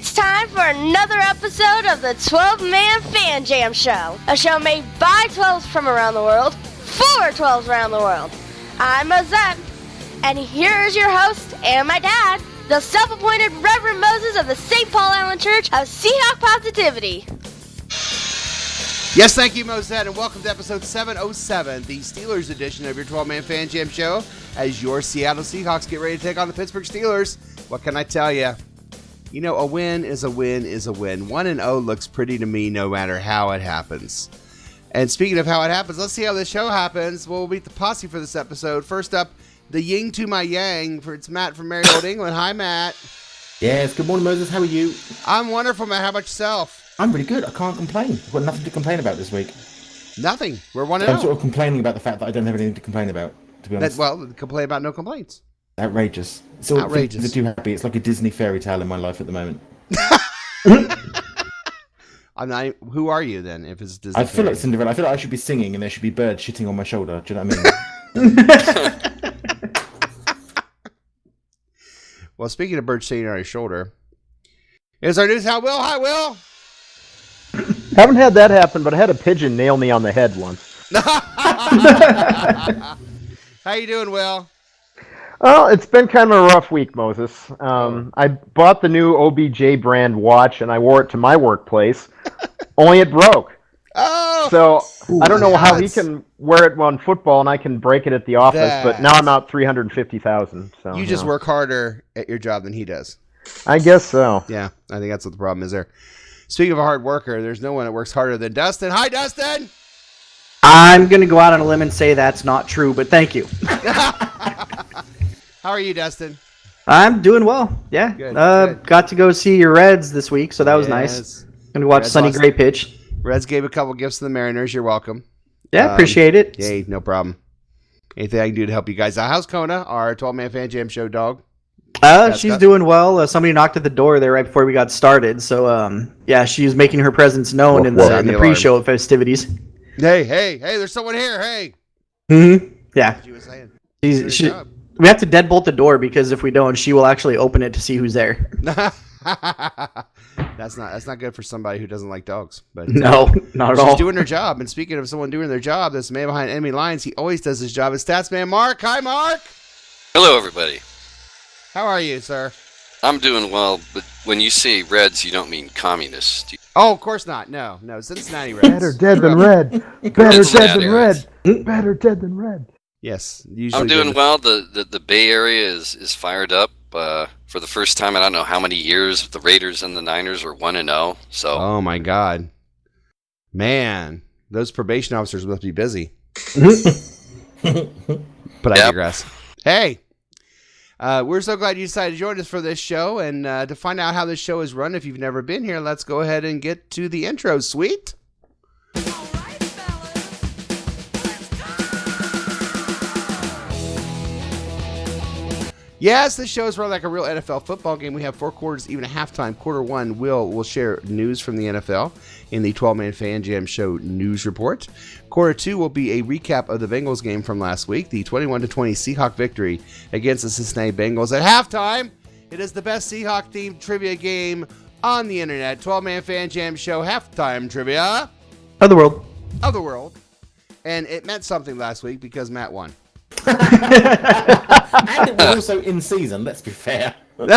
It's time for another episode of the 12-Man Fan Jam Show, a show made by 12s from around the world, for 12s around the world. I'm Mosette, and here is your host and my dad, the self-appointed Reverend Moses of the St. Paul Island Church of Seahawk Positivity. Yes, thank you, Mosette, and welcome to episode 707, the Steelers edition of your 12-Man Fan Jam Show, as your Seattle Seahawks get ready to take on the Pittsburgh Steelers. What can I tell you? You know, a win is a win is a win. 1-0 looks pretty to me no matter how it happens. And speaking of how it happens, let's see how this show happens. We'll meet the posse for this episode. First up, the yin to my yang. It's Matt from Merry Old England. Hi, Matt. Yes, good morning, Moses. How are you? I'm wonderful, Matt. How about yourself? I'm really good. I can't complain. I've got nothing to complain about this week. Nothing. We're 1-0. I'm sort of complaining about the fact that I don't have anything to complain about, to be honest. Well, complain about no complaints. Outrageous. It's all outrageous. Things are too happy. It's like a Disney fairy tale in my life at the moment. I'm not. Who are you then? If it's Disney, I feel like Cinderella. I feel like I should be singing, and there should be birds shitting on my shoulder. Do you know what I mean? Well, speaking of birds shitting on your shoulder, is our news. Hi, Will. Haven't had that happen, but I had a pigeon nail me on the head once. How you doing, Will? Well, it's been kind of a rough week, Moses. I bought the new OBJ brand watch, and I wore it to my workplace, only it broke. Oh! So I don't know how he can wear it on football, and I can break it at the office, but now I'm out $350,000. So you just work harder at your job than he does. I guess so. Yeah, I think that's what the problem is there. Speaking of a hard worker, there's no one that works harder than Dustin. Hi, Dustin! I'm going to go out on a limb and say that's not true, but thank you. How are you, Dustin? I'm doing well, yeah. Good. Got to go see your Reds this week, so that was nice. Going to watch Sonny Gray pitch. Reds gave a couple gifts to the Mariners. You're welcome. Yeah, appreciate it. Yay, no problem. Anything I can do to help you guys out? How's Kona, our 12-Man Fan Jam Show dog? She's doing well. Somebody knocked at the door there right before we got started, so yeah, she's making her presence known in the pre-show festivities. Hey, there's someone here. Hey. Mm-hmm. Yeah. She was saying. We have to deadbolt the door because if we don't, she will actually open it to see who's there. That's not good for somebody who doesn't like dogs. But no, not at all. She's doing her job. And speaking of someone doing their job, this man behind enemy lines, he always does his job. It's Statsman Mark. Hi, Mark. Hello, everybody. How are you, sir? I'm doing well, but when you say Reds, you don't mean communists. Oh, of course not. No, Cincinnati Reds. Better dead than red. Better dead than red. Better dead than red. Yes. I'm doing well. The Bay Area is fired up. For the first time, I don't know how many years, the Raiders and the Niners are 1-0. So. Oh my God, man, those probation officers must be busy. But I digress. Hey, we're so glad you decided to join us for this show, and to find out how this show is run, if you've never been here, let's go ahead and get to the intro. Sweet. Yes, this show is run like a real NFL football game. We have 4 quarters, even a halftime. Quarter one, we'll share news from the NFL in the 12-Man Fan Jam Show news report. Quarter two will be a recap of the Bengals game from last week, the 21-20 Seahawk victory against the Cincinnati Bengals. At halftime, it is the best Seahawk-themed trivia game on the internet. 12-Man Fan Jam Show halftime trivia Of the world. And it meant something last week because Matt won. And it was also in season, let's be fair. So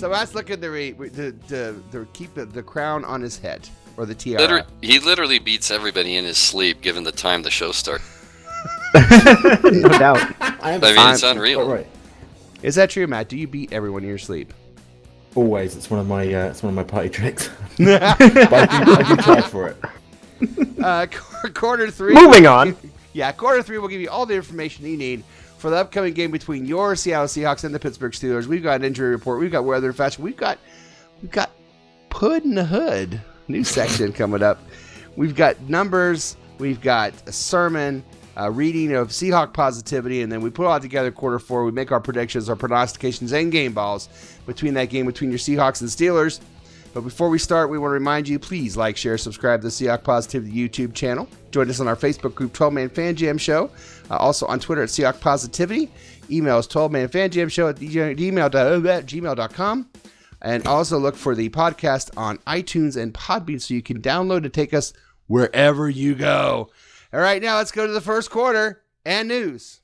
Matt's looking to keep the crown on his head, or the tiara. He literally beats everybody in his sleep, given the time the show starts. No doubt. I mean, it's unreal. Right. Is that true, Matt? Do you beat everyone in your sleep? Always. It's one of my party tricks. But I do try for it. Quarter three. Moving on. Yeah, quarter three will give you all the information you need for the upcoming game between your Seattle Seahawks and the Pittsburgh Steelers. We've got an injury report. We've got weather and fashion. We've got Pud in the Hood, new section coming up. We've got numbers. We've got a sermon, a reading of Seahawk positivity, and then we put it all together quarter four. We make our predictions, our prognostications, and game balls between that game between your Seahawks and Steelers. But before we start, we want to remind you, please like, share, subscribe to the Seahawk Positivity YouTube channel. Join us on our Facebook group, 12-Man Fan Jam Show. Also on Twitter at Seahawk Positivity. Email us 12manfanjamshow@gmail.com. And also look for the podcast on iTunes and Podbean so you can download and take us wherever you go. All right, now let's go to the first quarter and news.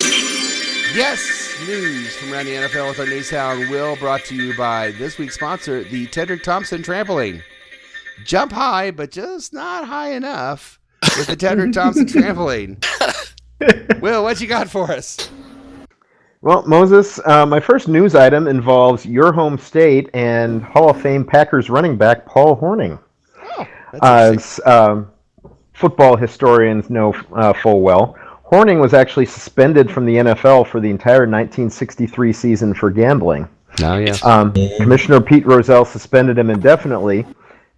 Yes, news from around the NFL with our news hound Will, brought to you by this week's sponsor, the Tedrick Thompson Trampoline. Jump high, but just not high enough with the Tedrick Thompson Trampoline. Will, what you got for us? Well, Moses, my first news item involves your home state and Hall of Fame Packers running back Paul Hornung. Oh, that's As football historians know full well, Hornung was actually suspended from the NFL for the entire 1963 season for gambling. Oh, yeah. Commissioner Pete Rozelle suspended him indefinitely,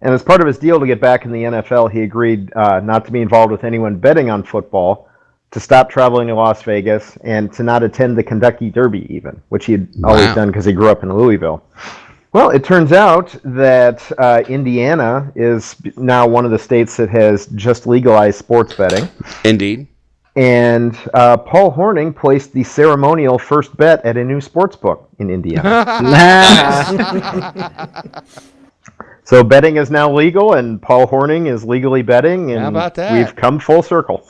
and as part of his deal to get back in the NFL, he agreed not to be involved with anyone betting on football, to stop traveling to Las Vegas, and to not attend the Kentucky Derby even, which he had always done because he grew up in Louisville. Well, it turns out that Indiana is now one of the states that has just legalized sports betting. Indeed. And Paul Hornung placed the ceremonial first bet at a new sports book in Indiana. So betting is now legal, and Paul Hornung is legally betting, and how about that? We've come full circle.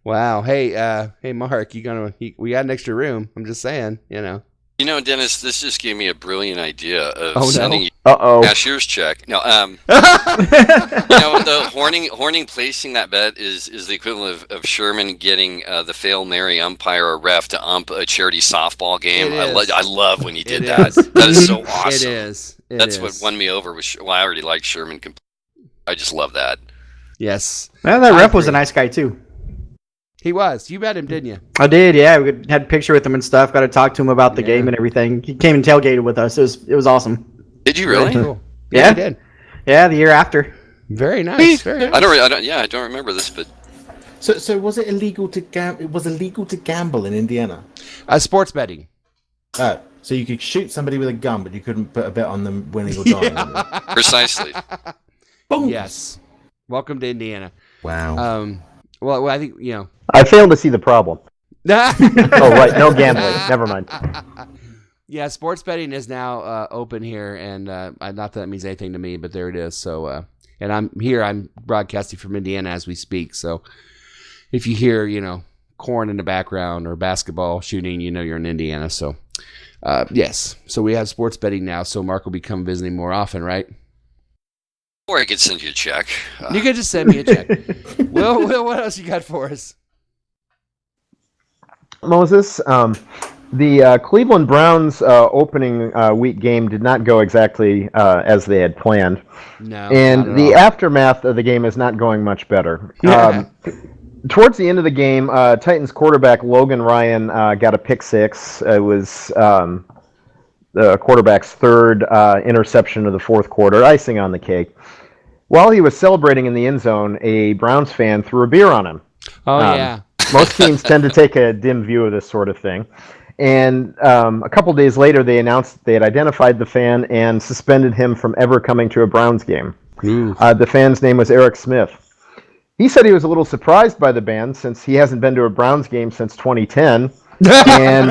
Wow. Hey, Mark, we got an extra room. I'm just saying, You know, Dennis, this just gave me a brilliant idea of sending you Uh-oh. a cashier's check. No, the Horning placing that bet is the equivalent of Sherman getting the Fail Mary umpire or ref to ump a charity softball game. I love when you did that. That is so awesome. It is. That's what won me over. Well, I already liked Sherman. I just love that. Yes. Well, that ref was a nice guy, too. He was. You met him, didn't you? I did, yeah. We had a picture with him and stuff. Got to talk to him about the game and everything. He came and tailgated with us. It was awesome. Did you really? Cool. Yeah, he did. Yeah, the year after. Very nice. Very nice. I don't remember this, but So was it illegal to gamble? It was illegal to gamble in Indiana. Sports betting. Oh, so you could shoot somebody with a gun, but you couldn't put a bet on them winning or dying. precisely. Boom. Yes. Welcome to Indiana. Wow. Well, I think I fail to see the problem. Oh, right. No gambling. Never mind. Yeah, sports betting is now open here, and not that that means anything to me, but there it is. So, and I'm broadcasting from Indiana as we speak. So, if you hear, corn in the background or basketball shooting, you're in Indiana. So, yes. So we have sports betting now. So Mark will be coming visiting more often, right? Or I could send you a check. You could just send me a check. Will, what else you got for us? Moses, the Cleveland Browns opening week game did not go exactly as they had planned. No. And the aftermath of the game is not going much better. Towards the end of the game, Titans quarterback Logan Ryan got a pick six. It was the quarterback's third interception of the fourth quarter, icing on the cake. While he was celebrating in the end zone, a Browns fan threw a beer on him. Oh, yeah. Most teams tend to take a dim view of this sort of thing. And a couple days later, they announced that they had identified the fan and suspended him from ever coming to a Browns game. The fan's name was Eric Smith. He said he was a little surprised by the ban since he hasn't been to a Browns game since 2010 and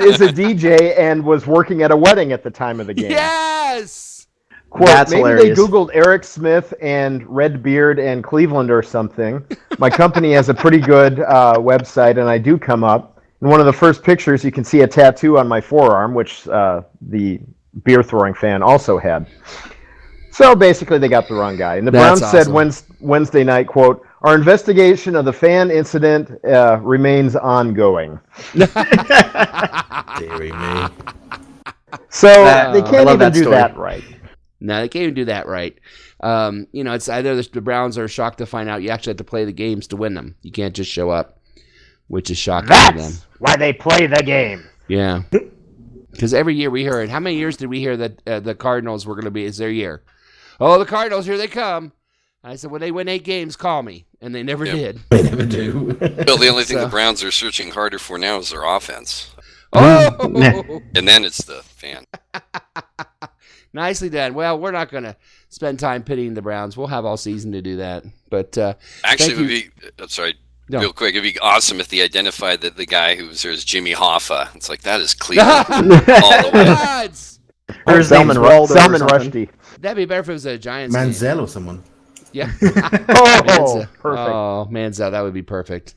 is a DJ and was working at a wedding at the time of the game. Yes! Quote, That's maybe hilarious. they Googled Eric Smith and Red Beard and Cleveland or something. My company has a pretty good website, and I do come up. In one of the first pictures, you can see a tattoo on my forearm, which the beer-throwing fan also had. So basically, they got the wrong guy. And the That's Browns said awesome. Wednesday night, quote, "Our investigation of the fan incident remains ongoing." Deary me. So they I can't love even that do story. that right. No, they can't even do that right. It's either the Browns are shocked to find out you actually have to play the games to win them. You can't just show up, which is shocking to them. That's why they play the game. Yeah. Because every year we heard, how many years did we hear that the Cardinals were going to be, is their year? Oh, the Cardinals, here they come. I said, when they win 8 games, call me. And they never did. They never do. Well, the only thing the Browns are searching harder for now is their offense. Oh! And then it's the fan. Nicely done. Well, we're not going to spend time pitying the Browns. We'll have all season to do that. But Actually, thank it would be, I'm sorry, No. Real quick, it'd be awesome if they identified that the guy who was there is Jimmy Hoffa. It's like, that is Cleveland all the way. Gods! Or his Salman, name's Waldo or Salman something. Rushdie. That'd be better if it was a Giants game. Manziel or someone. Yeah. Oh, perfect. Oh, Manziel, that would be perfect.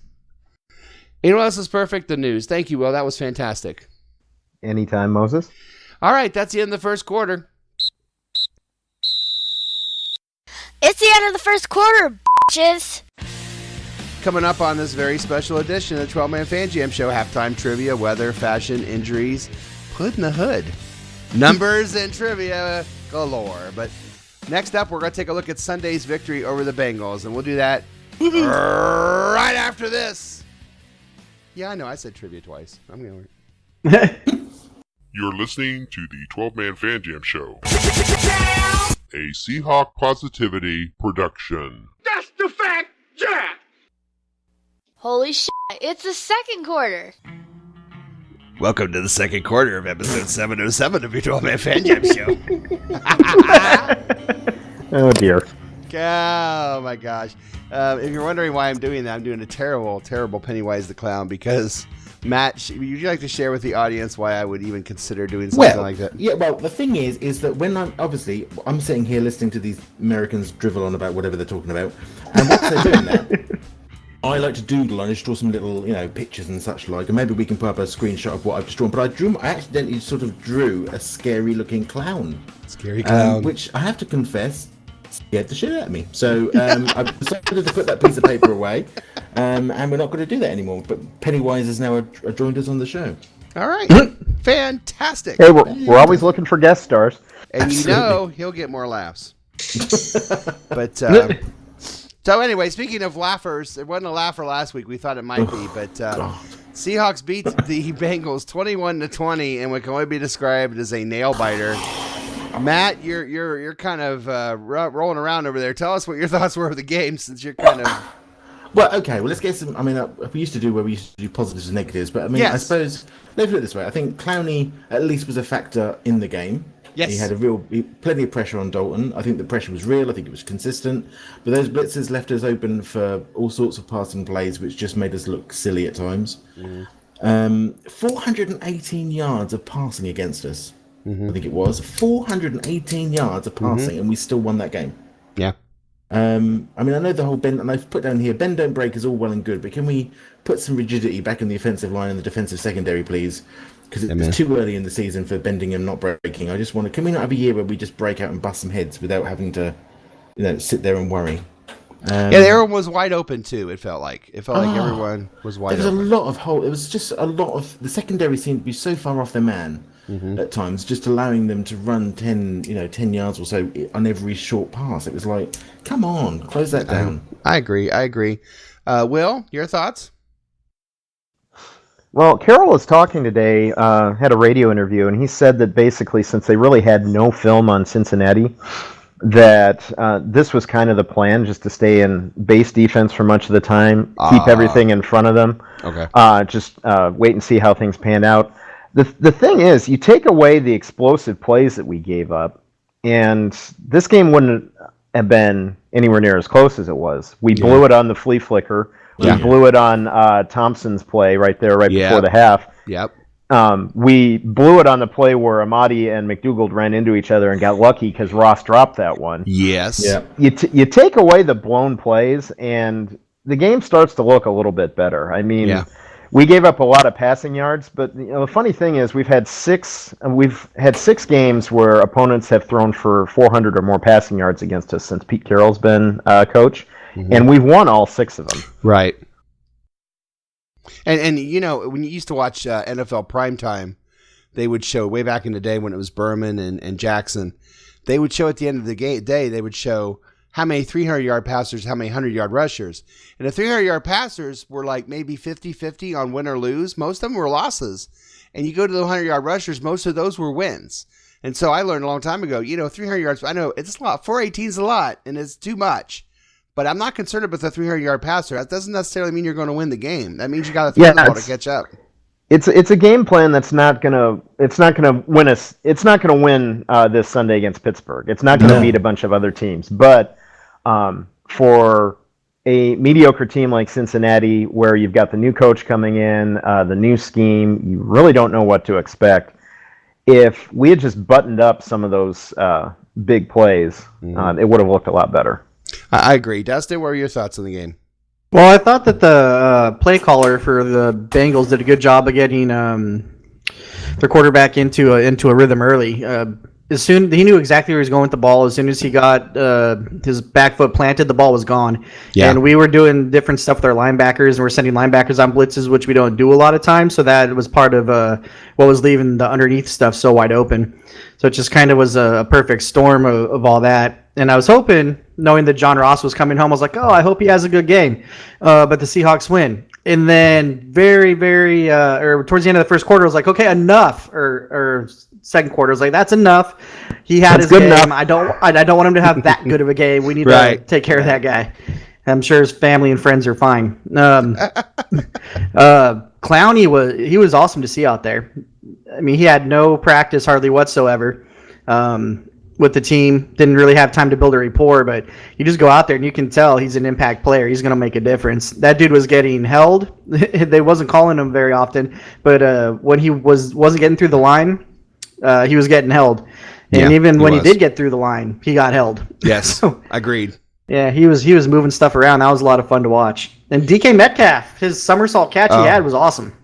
You know what else is perfect? The news. Thank you, Will. That was fantastic. Anytime, Moses. All right, that's the end of the first quarter. It's the end of the first quarter, bitches. Coming up on this very special edition of the 12-Man Fan Jam Show, halftime trivia, weather, fashion, injuries, Hood in the Hood. Numbers and trivia galore. But next up, we're going to take a look at Sunday's victory over the Bengals, and we'll do that right after this. Yeah, I know. I said trivia twice. I'm going to... You're listening to the 12-Man Fan Jam Show, a Seahawk Positivity production. That's the fact, Jack! Holy shit, it's the second quarter. Welcome to the second quarter of episode 707 of your 12-Man Fan Jam Show. Oh, dear. Oh, my gosh. If you're wondering why I'm doing that, I'm doing a terrible, terrible Pennywise the Clown because... Matt, would you like to share with the audience why I would even consider doing something like that? Yeah, well, the thing is that when I'm sitting here listening to these Americans drivel on about whatever they're talking about, and once they're doing that, I like to doodle and just draw some little, pictures and such like, and maybe we can put up a screenshot of what I've just drawn. But I accidentally sort of drew a scary-looking clown. Scary clown. Which I have to confess, scared the shit out of me. So I've decided to put that piece of paper away, and we're not going to do that anymore. But Pennywise has now joined us on the show. All right. Fantastic. Hey, we're always looking for guest stars. And Absolutely. he'll get more laughs. But so anyway, speaking of laughers, it wasn't a laugher last week. We thought it might be, but Seahawks beat the Bengals 21-20, and what can only be described as a nail biter. Matt, you're kind of rolling around over there. Tell us what your thoughts were of the game, since you're kind of. Well, okay. Well, let's get some. I mean, we used to do positives and negatives, but I mean, Yes. I suppose let's put it this way. I think Clowney at least was a factor in the game. Yes. He had plenty of pressure on Dalton. I think the pressure was real. I think it was consistent. But those blitzes left us open for all sorts of passing plays, which just made us look silly at times. 418 yards of passing against us. I think it was 418 yards of passing, and we still won that game. Yeah. I mean, I know the whole bend, and I've put down here, bend don't break is all well and good, but can we put some rigidity back in the offensive line and the defensive secondary, please? Because it's too early in the season for bending and not breaking. I just can we not have a year where we just break out and bust some heads without having to, sit there and worry? Everyone was wide open too. It felt like everyone was wide open. There was a lot of hole. It was just a lot of the secondary seemed to be so far off their man at times, just allowing them to run 10 yards or so on every short pass. It was like, come on, close that down. I agree. Will, your thoughts? Well, Carroll was talking today, had a radio interview, and he said that basically since they really had no film on Cincinnati, that this was kind of the plan, just to stay in base defense for much of the time, keep everything in front of them. Okay. Just wait and see how things pan out. The thing is, you take away the explosive plays that we gave up, and this game wouldn't have been anywhere near as close as it was. We blew it on the flea flicker. We blew it on Thompson's play right there, before the half. Yep. We blew it on the play where Amadi and McDougald ran into each other and got lucky because Ross dropped that one. Yes. Yeah. You take away the blown plays, and the game starts to look a little bit better. I mean, we gave up a lot of passing yards, but the funny thing is we've had six games where opponents have thrown for 400 or more passing yards against us since Pete Carroll's been coach, and we've won all 6 of them. Right. And when you used to watch NFL primetime, they would show way back in the day when it was Berman and Jackson, they would show at the end of the day, they would show how many 300-yard passers, how many 100-yard rushers. And the 300-yard passers were like maybe 50-50 on win or lose. Most of them were losses. And you go to the 100-yard rushers, most of those were wins. And so I learned a long time ago, 300 yards, I know it's a lot. 418 is a lot, and it's too much. But I'm not concerned about the 300-yard passer. That doesn't necessarily mean you're going to win the game. That means you got to throw the ball to catch up. It's a game plan that's not gonna win us. It's not gonna win this Sunday against Pittsburgh. It's not gonna beat a bunch of other teams. But for a mediocre team like Cincinnati, where you've got the new coach coming in, the new scheme, you really don't know what to expect. If we had just buttoned up some of those big plays, it would have looked a lot better. I agree. Dustin, what are your thoughts on the game? Well, I thought that the play caller for the Bengals did a good job of getting their quarterback into a rhythm early. As soon he knew exactly where he was going with the ball. As soon as he got his back foot planted, the ball was gone. Yeah. And we were doing different stuff with our linebackers, and we're sending linebackers on blitzes, which we don't do a lot of times. So that was part of what was leaving the underneath stuff so wide open. So it just kind of was a perfect storm of all that. And I was hoping, knowing that John Ross was coming home, I was like, oh, I hope he has a good game. But the Seahawks win. And then very, very, or towards the end of the first quarter, I was like, okay, enough. Or second quarter, I was like, that's enough. He had his game. Enough. I don't want him to have that good of a game. We need to take care of that guy. I'm sure his family and friends are fine. Clowney was awesome to see out there. I mean, he had no practice hardly whatsoever with the team. Didn't really have time to build a rapport, but you just go out there and you can tell he's an impact player. He's going to make a difference. That dude was getting held. They wasn't calling him very often, but when he wasn't getting through the line, he was getting held. And even when he did get through the line, he got held. Yes, so, agreed. Yeah, he was moving stuff around. That was a lot of fun to watch. And DK Metcalf, his somersault catch he had was awesome.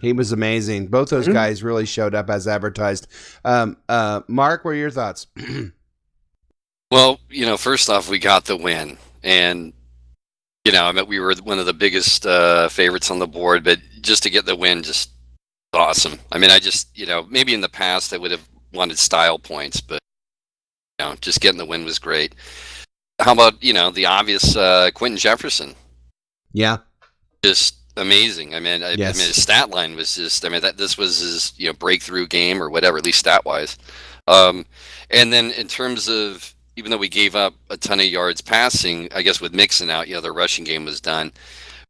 He was amazing. Both those guys really showed up as advertised. Mark, what are your thoughts? Well, first off, we got the win. And, I mean, we were one of the biggest favorites on the board, but just to get the win, just awesome. I mean, I just, maybe in the past I would have wanted style points, but, just getting the win was great. How about, the obvious Quentin Jefferson? Yeah. Just amazing. I mean, his stat line was just, this was his, breakthrough game or whatever, at least stat-wise. And then in terms of, even though we gave up a ton of yards passing, I guess with Mixon out, the rushing game was done.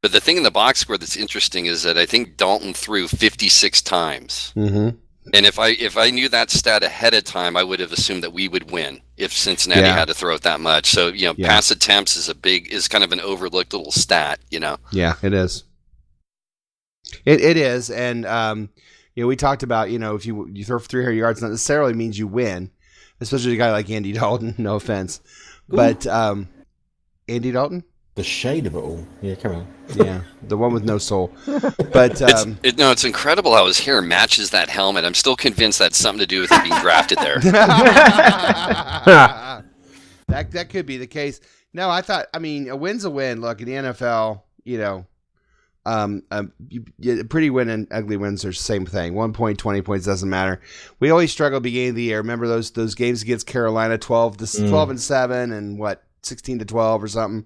But the thing in the box score that's interesting is that I think Dalton threw 56 times. Mm-hmm. And if I knew that stat ahead of time, I would have assumed that we would win if Cincinnati had to throw it that much. So, pass attempts is kind of an overlooked little stat, Yeah, it is. It is. And, we talked about, if you throw for 300 yards, not necessarily means you win, especially a guy like Andy Dalton, no offense. Ooh. But Andy Dalton? The shade of it all. Yeah, come on. Yeah, the one with no soul. But it's incredible how his hair matches that helmet. I'm still convinced that's something to do with him being drafted there. That could be the case. No, I thought. I mean, a win's a win. Look, in the NFL, pretty win and ugly wins are the same thing. 1 point, 20 points doesn't matter. We always struggle beginning of the year. Remember those games against Carolina, 12-7, and 16-12 or something.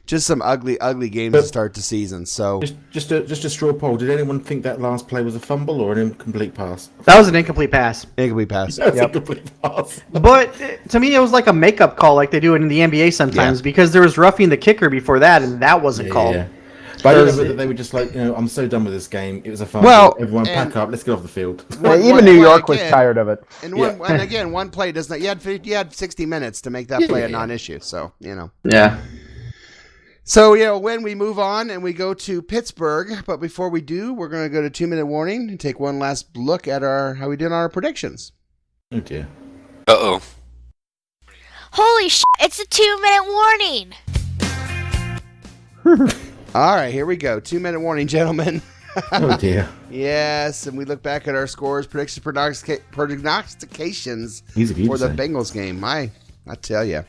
Just some ugly games to start the season. So just a straw poll. Did anyone think that last play was a fumble or an incomplete pass? That was an incomplete pass. Incomplete pass. Incomplete pass. But to me, it was like a makeup call, like they do in the NBA sometimes, because there was roughing the kicker before that, and that wasn't called. Yeah. But I don't know whether they were just like, I'm so done with this game. It was a fumble. Well, everyone pack up. Let's get off the field. Even New York was tired of it. And again, one play doesn't. You had 60 minutes to make that play a non-issue. So Yeah. So, when we move on and we go to Pittsburgh, but before we do, we're going to go to 2-minute warning and take one last look at how we did on our predictions. Oh, dear. Uh-oh. Holy shit, it's a 2-minute warning. All right, here we go. 2-minute warning, gentlemen. Oh, dear. Yes, and we look back at our scores, predictions, prognostications for the Bengals game. I tell you.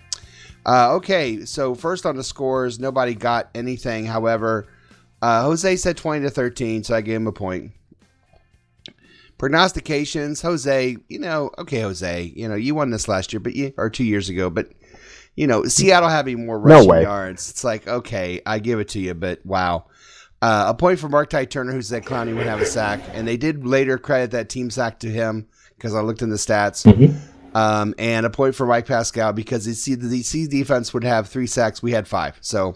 Okay, so first on the scores, nobody got anything. However, Jose said 20-13, so I gave him a point. Prognostications, Jose, okay, Jose, you won this last year, or 2 years ago, but Seattle having more rushing yards. It's like, okay, I give it to you, but wow. A point for Mark Ty Turner, who said Clowney would have a sack, and they did later credit that team sack to him because I looked in the stats. Mm-hmm. And a point for Mike Pascal because the DC defense would have 3 sacks. We had 5. So,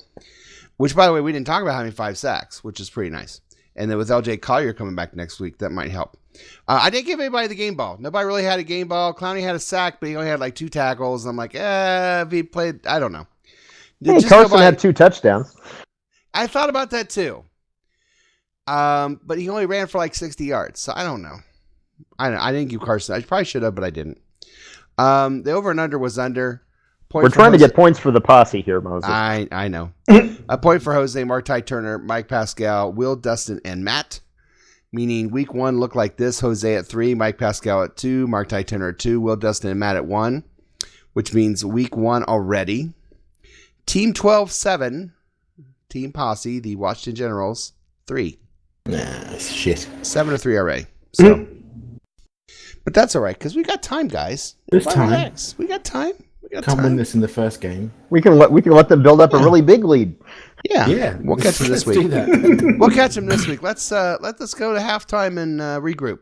which, by the way, we didn't talk about having 5 sacks, which is pretty nice. And then with LJ Collier coming back next week, that might help. I didn't give anybody the game ball. Nobody really had a game ball. Clowney had a sack, but he only had like 2 tackles. I'm like, if he played, I don't know. Hey, Just go Carson by- had 2 touchdowns. I thought about that too. But he only ran for like 60 yards, so I don't know. I didn't give Carson. I probably should have, but I didn't. The over and under was under. We're trying to get points for the posse here, Moses. I know. A point for Jose, Mark, Ty Turner, Mike Pascal, Will, Dustin, and Matt. Meaning week 1 looked like this: Jose at 3, Mike Pascal at 2, Mark, Ty Turner at 2, Will, Dustin, and Matt at 1. Which means week 1 already. Team 12-7, Team Posse, the Washington Generals, 3. Nah, shit. 7-3 already. So, but that's all right because we got time, guys. There's time. Relax. We got time. Can't win this in the first game. We can let them build up a really big lead. Yeah, we'll catch them this week. Do that. We'll catch them this week. Let's go to halftime and regroup.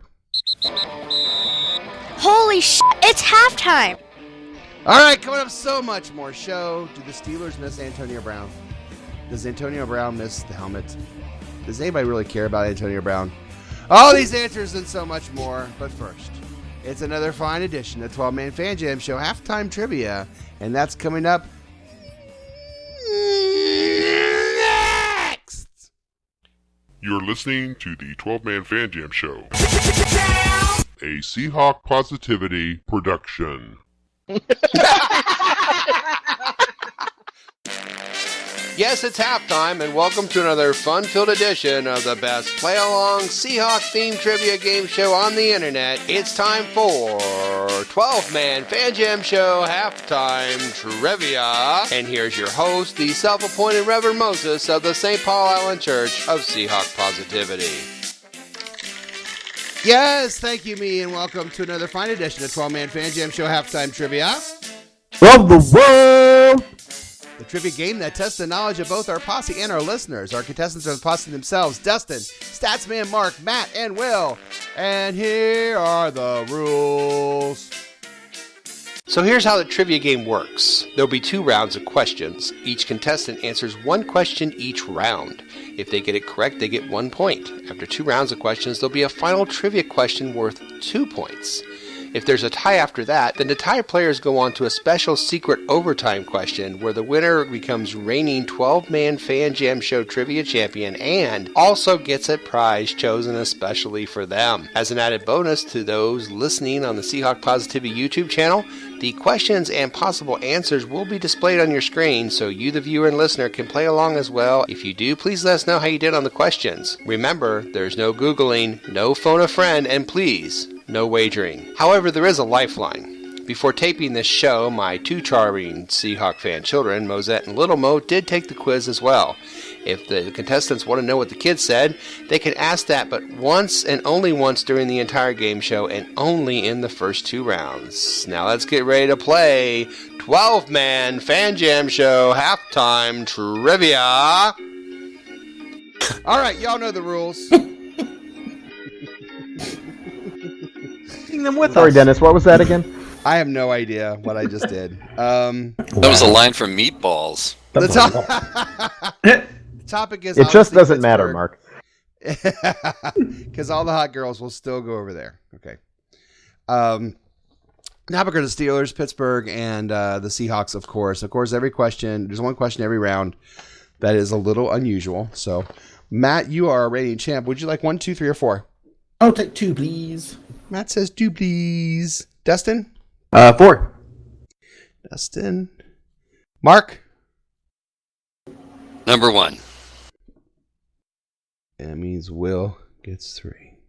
Holy shit, it's halftime. All right, coming up, so much more show. Do the Steelers miss Antonio Brown? Does Antonio Brown miss the helmet? Does anybody really care about Antonio Brown? All these answers and so much more. But first, it's another fine edition of 12-Man Fan Jam Show Halftime Trivia, and that's coming up next. You're listening to the 12-Man Fan Jam Show, a Seahawk Positivity production. Yes, it's halftime, and welcome to another fun-filled edition of the best play-along Seahawk-themed trivia game show on the internet. It's time for 12-Man Fan Jam Show Halftime Trivia. And here's your host, the self-appointed Reverend Moses of the St. Paul Island Church of Seahawk Positivity. Yes, thank you, me, and welcome to another fine edition of 12-Man Fan Jam Show Halftime Trivia. From the world! The trivia game that tests the knowledge of both our posse and our listeners. Our contestants are the posse themselves: Dustin, Statsman Mark, Matt, and Will. And here are the rules. So here's how the trivia game works. There'll be 2 rounds of questions. Each contestant answers 1 question each round. If they get it correct, they get 1 point. After 2 rounds of questions, there'll be a final trivia question worth 2 points. If there's a tie after that, then the tie players go on to a special secret overtime question where the winner becomes reigning 12-man Fan Jam Show Trivia Champion and also gets a prize chosen especially for them. As an added bonus to those listening on the Seahawk Positivity YouTube channel, the questions and possible answers will be displayed on your screen so you, the viewer and listener, can play along as well. If you do, please let us know how you did on the questions. Remember, there's no Googling, no phone a friend, and please, no wagering. However, there is a lifeline. Before taping this show, my 2 charming Seahawk fan children, Mosette and Little Mo, did take the quiz as well. If the contestants want to know what the kids said, they can ask that but once and only once during the entire game show and only in the first 2 rounds. Now let's get ready to play 12-Man Fan Jam Show Halftime Trivia. All right, y'all know the rules. Them with Sorry, us. Dennis, what was that again? I have no idea what I just did. That was a line from Meatballs. The topic is It just obviously doesn't matter, Pittsburgh. Mark. Because all the hot girls will still go over there. Okay. Topic are the Steelers, Pittsburgh, and the Seahawks, of course. Of course, every question, there's 1 question every round. That is a little unusual. So, Matt, you are a reigning champ. Would you like 1, 2, 3, or 4? I'll take 2, please. Matt says 2, please. Dustin? 4. Dustin. Mark? Number 1. That means Will gets 3.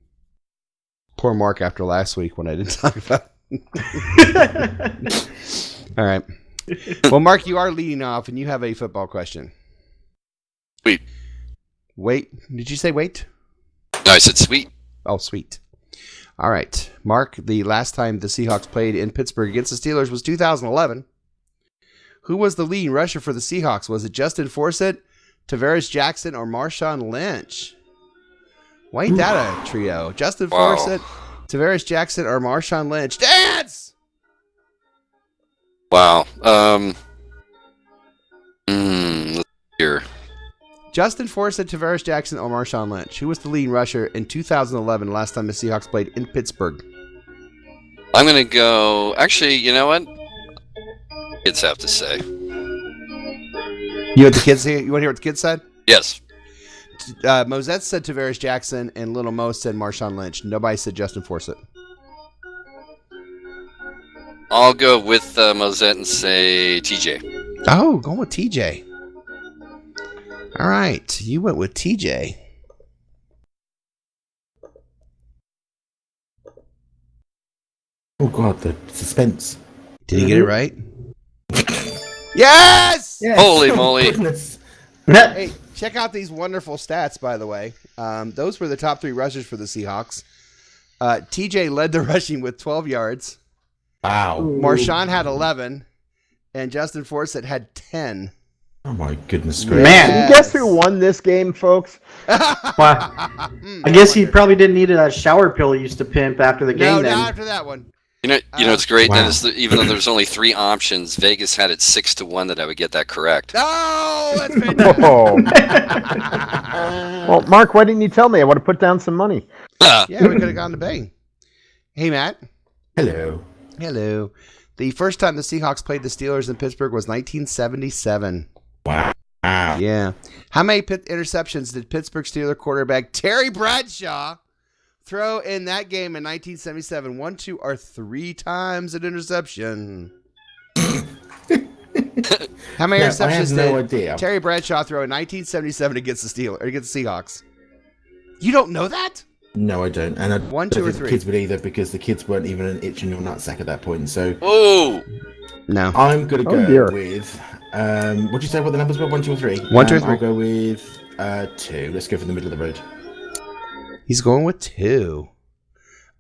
Poor Mark after last week when I didn't talk about it. All right. Well, Mark, you are leading off, and you have a football question. Sweet. Wait. Did you say wait? No, I said sweet. Oh, sweet. All right. Mark, the last time the Seahawks played in Pittsburgh against the Steelers was 2011. Who was the leading rusher for the Seahawks? Was it Justin Forsett, Tavares Jackson, or Marshawn Lynch? Why ain't that a trio? Justin Forsett, Tavares Jackson, or Marshawn Lynch? Dance! Wow. Let's see here. Justin Forsett, Tavares Jackson, or Marshawn Lynch? Who was the leading rusher in 2011, last time the Seahawks played in Pittsburgh? I'm going to go... Actually, you know what? Kids have to say. You want the kids? You want to hear what the kids said? Yes. Mosette said Tavares Jackson, and Little Mo said Marshawn Lynch. Nobody said Justin Forsett. I'll go with Mosette and say TJ. Oh, going with TJ. All right, you went with TJ. Oh God, the suspense. Did he get it right? Yes! Holy moly. Goodness. Hey, check out these wonderful stats, by the way. Those were the top 3 rushers for the Seahawks. TJ led the rushing with 12 yards. Wow. Marshawn had 11, and Justin Forsett had 10. Oh my goodness gracious. Man. Guess who won this game, folks? Wow. I guess he probably didn't need that shower pill he used to pimp after the game. No, then. not after that one. You know, it's great. Wow. Dennis, even though there's only 3 options, Vegas had it 6-1 that I would get that correct. Oh, that's fantastic. Oh. Well, Mark, why didn't you tell me? I would have put down some money. Yeah, we could have gone to Bang. Hey, Matt. Hello. Hello. The first time the Seahawks played the Steelers in Pittsburgh was 1977. Wow. Yeah. How many interceptions did Pittsburgh Steelers quarterback Terry Bradshaw throw in that game in 1977? 1, 2, or 3 times an interception. How many interceptions did Terry Bradshaw throw in 1977 against the Steelers or against the Seahawks? You don't know that? No, I don't. And I 1, 2, don't or think 3. the kids would either, because the kids weren't even an itch in your nutsack at that point. So Oh! No. I'm gonna Oh, go dear. with. What'd you say? What the numbers were? 1, 2, or 3? 1, 2, or 3. I'll go with 2. Let's go for the middle of the road. He's going with 2.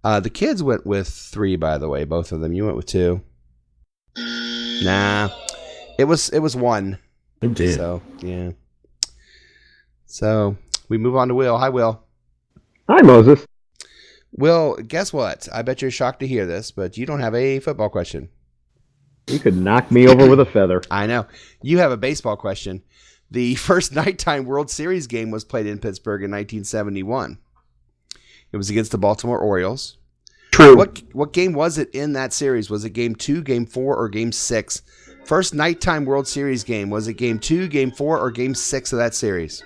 The kids went with 3, by the way. Both of them. You went with 2. Nah. It was 1. Oh dear. So, yeah. So, we move on to Will. Hi, Will. Hi, Moses. Will, guess what? I bet you're shocked to hear this, but you don't have a football question. You could knock me over with a feather. I know. You have a baseball question. The first nighttime World Series game was played in Pittsburgh in 1971. It was against the Baltimore Orioles. True. What game was it in that series? Was it game 2, game 4, or game 6? First nighttime World Series game. Was it game 2, game 4, or game 6 of that series?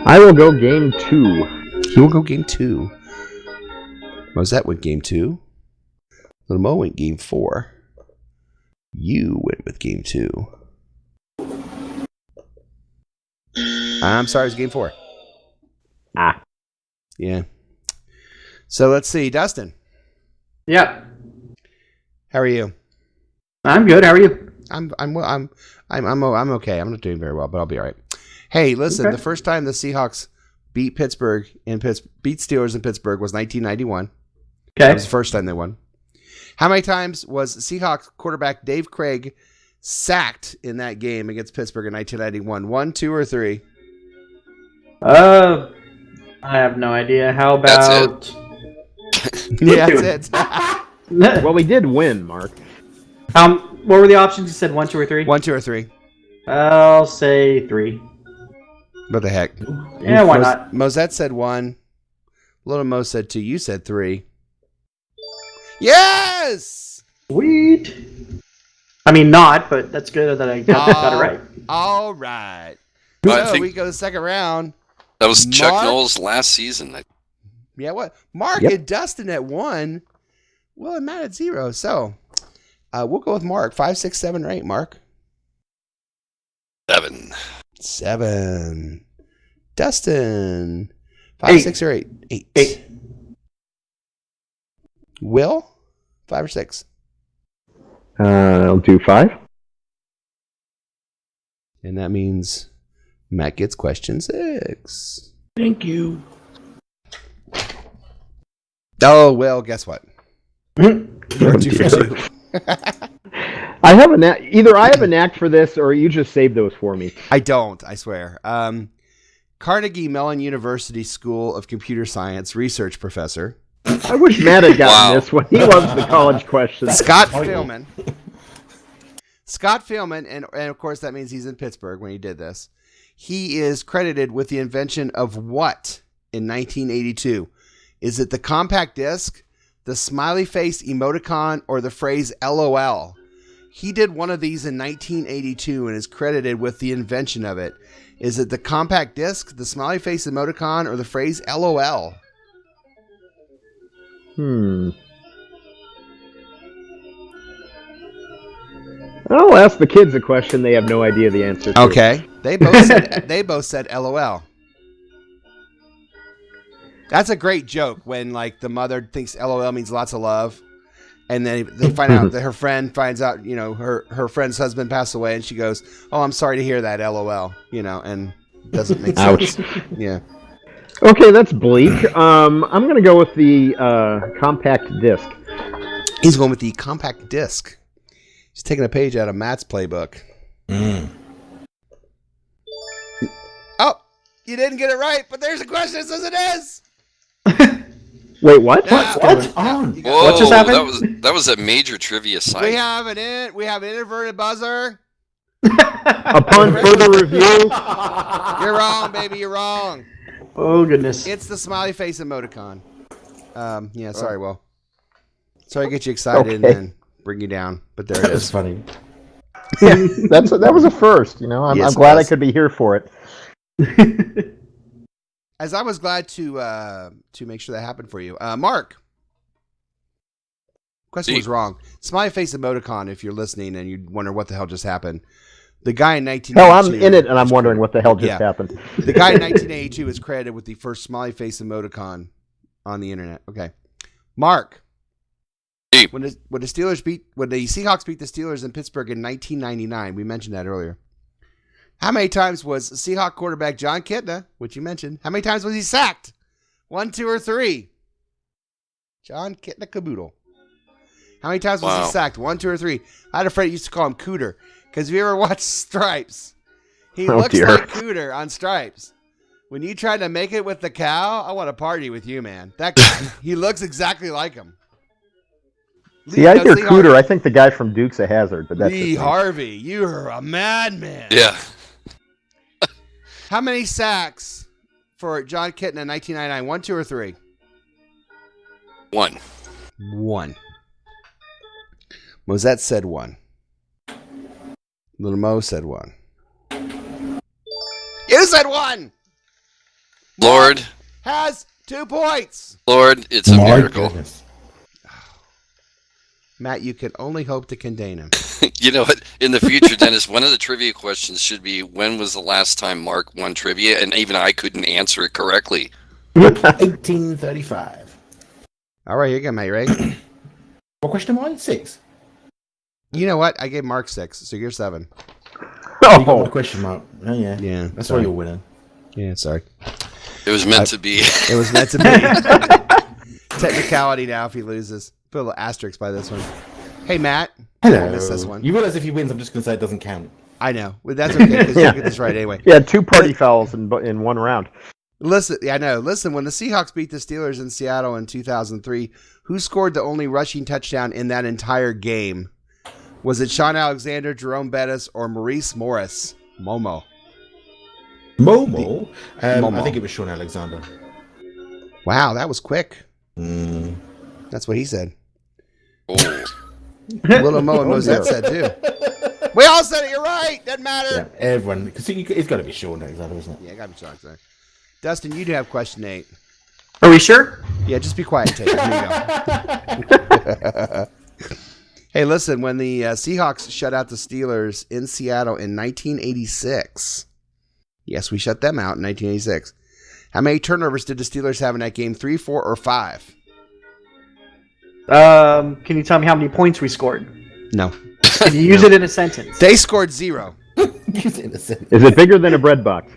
I will go game 2. He will go game 2. Mosette went game 2. Little Mo went game 4. You went with game 2. I'm sorry, it's game 4. Ah. Yeah. So let's see, Dustin. Yeah. How are you? I'm good. How are you? I'm okay. I'm not doing very well, but I'll be all right. Hey, listen, Okay. the first time the Seahawks beat beat Steelers in Pittsburgh was 1991. That Okay. was the first time they won. How many times was Seahawks quarterback Dave Craig sacked in that game against Pittsburgh in 1991? 1, 2, or 3? I have no idea. How about? Yeah, that's it. Well, we did win, Mark. What were the options? You said 1, 2, or 3. 1, 2, or 3. I'll say 3. What the heck? Yeah, why not? Mosette said 1. Little Mo said 2. You said 3. Yes! Sweet. I mean, not, but that's good that I got it right. All right. Well, I So think we go to the second round. that was Chuck Mark? Knowles last season. Yeah, what? Mark Yep. and Dustin at 1. Well, and Matt at 0. So we'll go with Mark. 5, 6, 7, or 8. Mark. 7. 7. Dustin. 5, 8. 6, or 8. 8. 8. Will. 5 or 6. I'll do 5. And that means Matt gets question 6. Thank you. Oh, well, guess what? You're 2 for 2. I have either I have a knack for this, or you just saved those for me. I don't, I swear. Carnegie Mellon University School of Computer Science research professor I wish Matt had gotten Wow. this one. He loves the college questions. Scott Philman. Scott Philman, and of course that means he's in Pittsburgh when he did this. He is credited with the invention of what in 1982? Is it the compact disc, the smiley face emoticon, or the phrase LOL? He did one of these in 1982 and is credited with the invention of it. Is it the compact disc, the smiley face emoticon, or the phrase LOL? I'll ask the kids a question they have no idea the answer to. Okay. They both said LOL. That's a great joke when like the mother thinks LOL means lots of love. And then they find out that her friend finds out, her friend's husband passed away, and she goes, "Oh, I'm sorry to hear that, LOL." And it doesn't make sense. Yeah. Okay, that's bleak. I'm going to go with the compact disc. He's going with the compact disc. He's taking a page out of Matt's playbook. Oh, you didn't get it right, but there's a question that says it is. Wait, what? What's on? Whoa, What just happened? That was a major trivia site. We have an inverted buzzer. Upon further review, You're wrong, baby. You're wrong. Oh, goodness. It's the smiley face emoticon. Yeah, sorry, Will. Sorry to get you excited Okay. and bring you down, but there it That was is. funny. that was a first. I'm Yes, it glad I was. could be here for it. As I was glad to make sure that happened for you. Mark. Question was wrong. Smiley face emoticon, if you're listening and you wonder what the hell just happened. The guy in 1982... Hell, I'm in it, and I'm wondering what the hell just happened. The guy in 1982 is credited with the first smiley face emoticon on the internet. Okay. Mark. Hey. When the Seahawks beat the Steelers in Pittsburgh in 1999, we mentioned that earlier. How many times was Seahawk quarterback John Kitna, which you mentioned, how many times was he sacked? 1, 2, or 3? John Kitna Caboodle. How many times was he sacked? 1, 2, or 3? I had a friend who used to call him Cooter. Because if you ever watched Stripes, he looks like Cooter on Stripes. When you try to make it with the cow, I want to party with you, man. That guy, he looks exactly like him. See, I hear Cooter. I think the guy from Dukes of Hazzard, but that's Lee Harvey. You're a madman. Yeah. How many sacks for John Kitna in 1999? 1, 2, or 3? 1. 1. Mosette said 1. Little Mo said 1. You said 1! Lord. Has 2 points. Lord, it's a miracle. Goodness. Matt, you can only hope to contain him. You know what? In the future, Dennis, one of the trivia questions should be, when was the last time Mark won trivia? And even I couldn't answer it correctly. 1835. All right, here you go, Matt. You ready? What question am I? 6. You know what? I gave Mark 6, so you're 7. You got my question mark. Oh, yeah. Yeah, That's sorry. why you're winning. Yeah, sorry. It was meant to be. It was meant to be. Technicality now if he loses. Put a little asterisk by this one. Hey, Matt. Hello. I missed this one. You realize if he wins, I'm just going to say it doesn't count. I know. But that's okay, because you'll get this right anyway. Yeah, 2 party fouls in one round. Listen, yeah, I know. Listen, when the Seahawks beat the Steelers in Seattle in 2003, who scored the only rushing touchdown in that entire game? Was it Sean Alexander, Jerome Bettis, or Maurice Morris? Momo. Momo? Momo. I think it was Sean Alexander. Wow, that was quick. That's what he said. Oh. Little Mo and Mosette said too. We all said it. You're right. Doesn't matter. Yeah, everyone. Because it's got to be Sean Alexander, isn't it? Yeah, gotta be Sean. Sorry. Dustin, you do have question 8. Are we sure? Yeah, just be quiet and take it. Here you go. Hey, listen, when the Seahawks shut out the Steelers in Seattle in 1986, yes, we shut them out in 1986. How many turnovers did the Steelers have in that game? 3, 4, or 5? Can you tell me how many points we scored? No. Can you use it in a sentence? They scored 0. Use it in a sentence. Is it bigger than a bread box?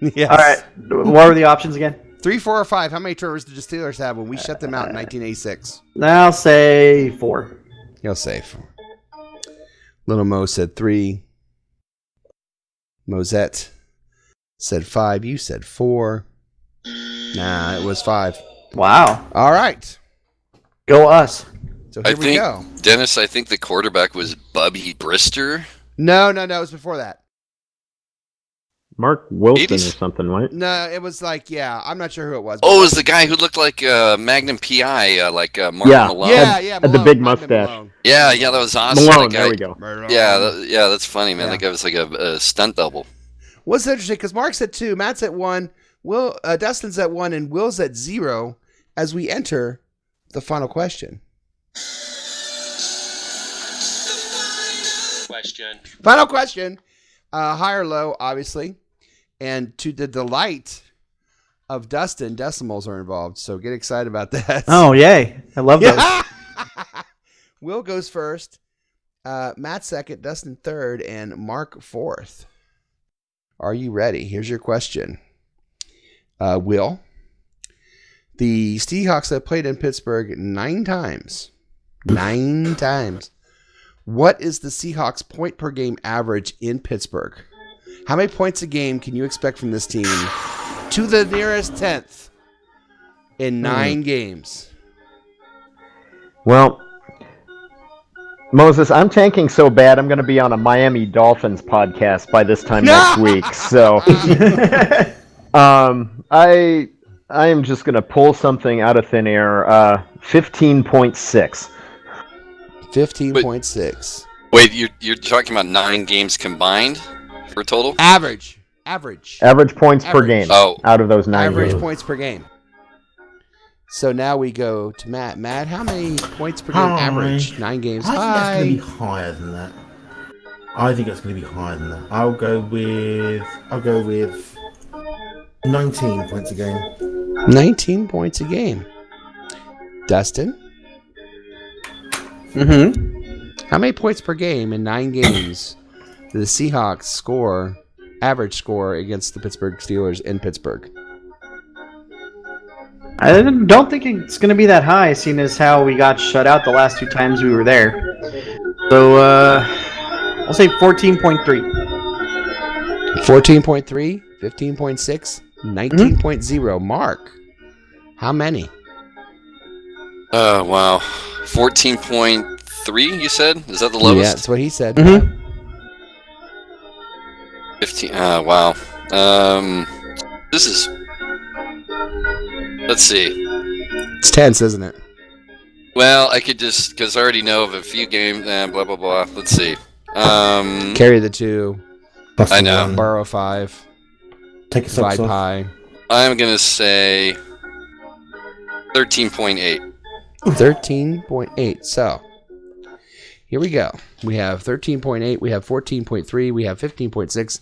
Yes. All right. What were the options again? 3, 4, or 5. How many turnovers did the Steelers have when we shut them out in 1986? I'll say 4. You're safe. Little Mo said 3. Mosette said 5. You said 4. Nah, it was 5. Wow. All right. Go us. So I here we think, go. Dennis, I think the quarterback was Bubby Brister. No, it was before that. Mark Wilson 80s? or something, right? No, it was like, yeah, I'm not sure who it was. Oh, it was the guy who looked like Magnum PI, Mark Malone. Yeah, Had the big Malone, mustache. Malone. Yeah, that was awesome. Malone, That guy, there we go. Yeah, that's funny, man. Yeah. That guy was like a stunt double. What's interesting, because Mark's at 2, Matt's at 1, Dustin's at 1, and Will's at 0 as we enter the final question. Final question. High or low, obviously. And to the delight of Dustin, decimals are involved. So get excited about that. Oh, yay. I love those. Will goes first. Matt second. Dustin third. And Mark fourth. Are you ready? Here's your question. Will, the Seahawks have played in Pittsburgh 9 times. 9 times. What is the Seahawks' point per game average in Pittsburgh? How many points a game can you expect from this team to the nearest 10th in 9 games? Well, Moses, I'm tanking so bad I'm going to be on a Miami Dolphins podcast by this time next week. So I am just going to pull something out of thin air. 15.6. 15.6. Wait, you're talking about 9 games combined for total? Average points per game out of those 9 Average games. points per game. So now we go to Matt. Matt, how many points per game average? 9 games. I think that's going to be higher than that. I think it's going to be higher than that. I'll go with 19 points a game. 19 points a game. Dustin? Mm-hmm. How many points per game in 9 games did the Seahawks average score against the Pittsburgh Steelers in Pittsburgh? I don't think it's going to be that high, seeing as how we got shut out the last 2 times we were there. So, I'll say 14.3. 14.3, 15.6, 19.0. Mark, how many? Oh, wow. 14.3, you said? Is that the lowest? Yeah, that's what he said. Mm-hmm. 15. Wow. This is... Let's see. It's tense, isn't it? Well, I could just... Because I already know of a few games... blah, blah, blah. Let's see. Carry the 2. I know. Borrow 5. Take a Divide sub off. pie. I'm going to say 13.8. 13.8. So, here we go. We have 13.8, we have 14.3, we have 15.6,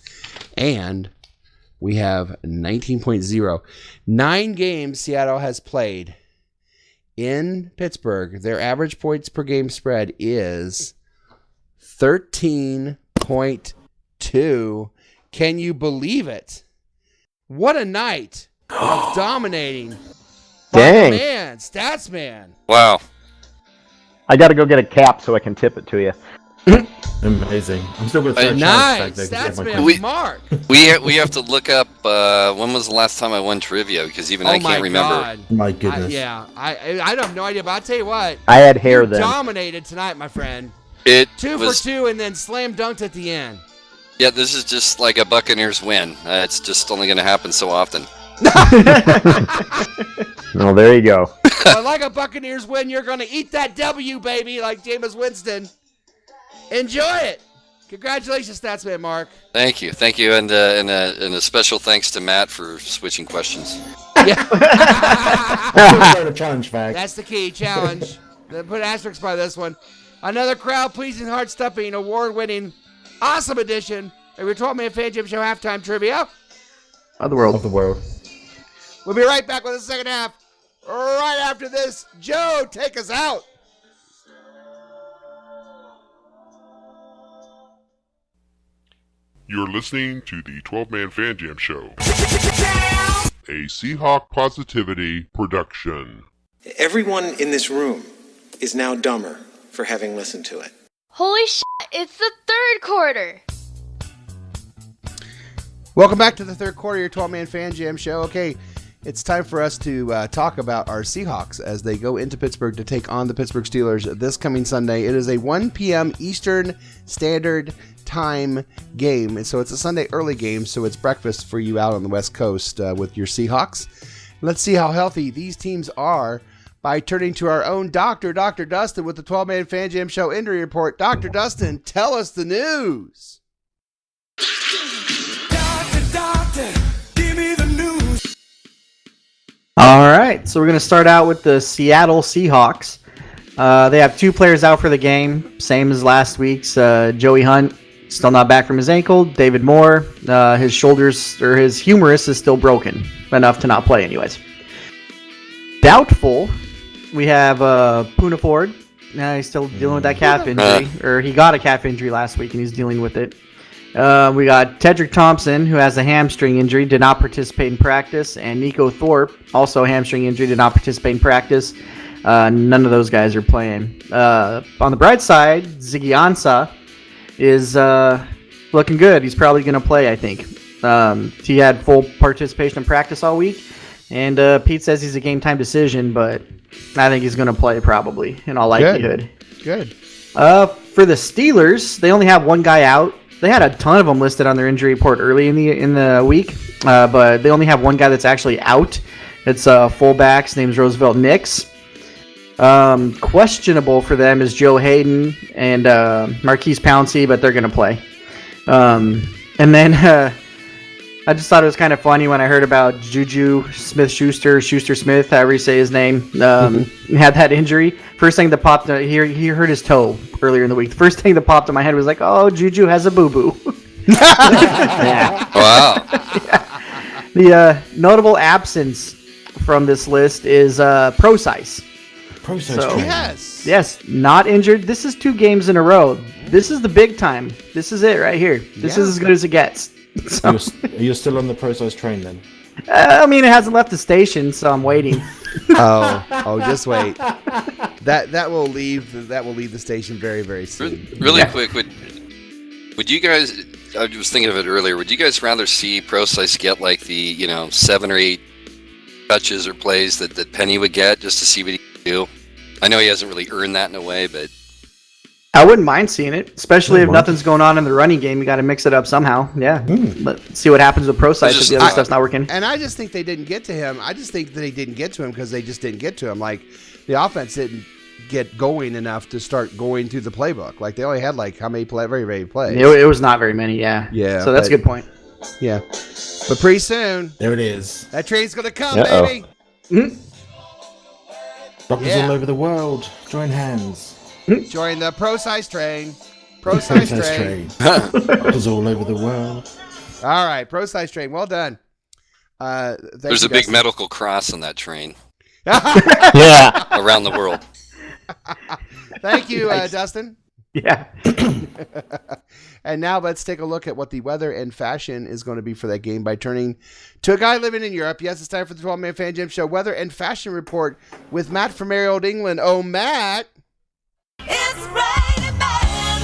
and we have 19.0. 9 games Seattle has played in Pittsburgh. Their average points per game spread is 13.2. Can you believe it? What a night of dominating. Dang. Man, Statsman. Wow. I got to go get a cap so I can tip it to you. Amazing. I'm still going to Nice. Statsman Mark. We have to look up when was the last time I won trivia, because even I can't remember. God. My goodness. I have no idea, but I'll tell you what. I had hair You then. dominated tonight, my friend. It 2 was, for 2 and then slam dunked at the end. Yeah, this is just like a Buccaneers win. It's just only going to happen so often. Well, there you go. But like a Buccaneers win, you're going to eat that W, baby, like Jameis Winston. Enjoy it. Congratulations, Statsman Mark. Thank you, and a special thanks to Matt for switching questions. Yeah. A challenge bag. That's the key challenge. Put asterisks by this one. Another crowd-pleasing, heart-stopping, award-winning, awesome edition of your 12-Man Fan Jam Show halftime trivia. Of the world. Of the world. We'll be right back with the second half. Right after this, Joe, take us out. You're listening to the 12-Man Fan Jam Show, a Seahawk Positivity production. Everyone in this room is now dumber for having listened to it. Holy shit, it's the third quarter. Welcome back to the third quarter of your 12-Man Fan Jam Show. Okay, it's time for us to talk about our Seahawks as they go into Pittsburgh to take on the Pittsburgh Steelers this coming Sunday. It is a 1 p.m. Eastern Standard Time game, so it's a Sunday early game, so it's breakfast for you out on the West Coast with your Seahawks. Let's see how healthy these teams are by turning to our own doctor, Dr. Dustin, with the 12-Man Fan Jam Show injury report. Dr. Dustin, tell us the news. Doctor, give me the news. All right, so we're going to start out with the Seattle Seahawks. They have 2 players out for the game, same as last week's. Joey Hunt, still not back from his ankle. David Moore, his shoulders, or his humerus is still broken, enough to not play anyways. Doubtful, we have Poona Ford. He's still dealing with that calf injury, or he got a calf injury last week and he's dealing with it. We got Tedrick Thompson, who has a hamstring injury, did not participate in practice, and Nico Thorpe, also a hamstring injury, did not participate in practice. None of those guys are playing. On the bright side, Ziggy Ansah is looking good. He's probably going to play, I think. He had full participation in practice all week, and Pete says he's a game-time decision, but I think he's going to play probably, in all likelihood. Good. For the Steelers, they only have one guy out. They had a ton of them listed on their injury report early in the week, but they only have one guy that's actually out. It's fullback. His name's Roosevelt Nix. Questionable for them is Joe Hayden and Marquise Pouncey, but they're going to play. And then I just thought it was kind of funny when I heard about Juju Schuster-Smith, however you say his name, had that injury. First thing that popped, he hurt his toe earlier in the week. The first thing that popped in my head was like, oh, Juju has a boo-boo. Yeah. Wow. Yeah. The notable absence from this list is Prosise. Prosise Train. Yes, not injured. This is 2 games in a row. This is the big time. This is it right here. This is as good as it gets. So. You're still on the Prosise Train then? I mean, it hasn't left the station, so I'm waiting. Oh, just wait. That will leave the station very, very soon. Really quick, would you guys? I was thinking of it earlier. Would you guys rather see Prosise get like the 7 or 8 touches or plays that Penny would get just to see what he can do? I know he hasn't really earned that in a way, but I wouldn't mind seeing it, especially if nothing's going on in the running game. You got to mix it up somehow. Yeah, let's see what happens with Prosise if the other stuff's not working. And I just think they didn't get to him. I just think that they didn't get to him because they just didn't get to him. Like the offense didn't get going enough to start going through the playbook. Like they only had like how many very plays? It was not very many. Yeah. So that's a good point. Yeah, but pretty soon there it is. That train's gonna come, baby. Doctors all over the world, join hands. Join the Prosise Train. Prosise Train. Doctors all over the world. All right, Prosise Train. Well done. There's a big medical cross on that train. Yeah. Around the world. Thank you, Dustin. Yeah. And now let's take a look at what the weather and fashion is going to be for that game by turning to a guy living in Europe. Yes, it's time for the 12-Man Fan Jam Show weather and fashion report with Matt from merry old England. Oh, Matt. It's raining man.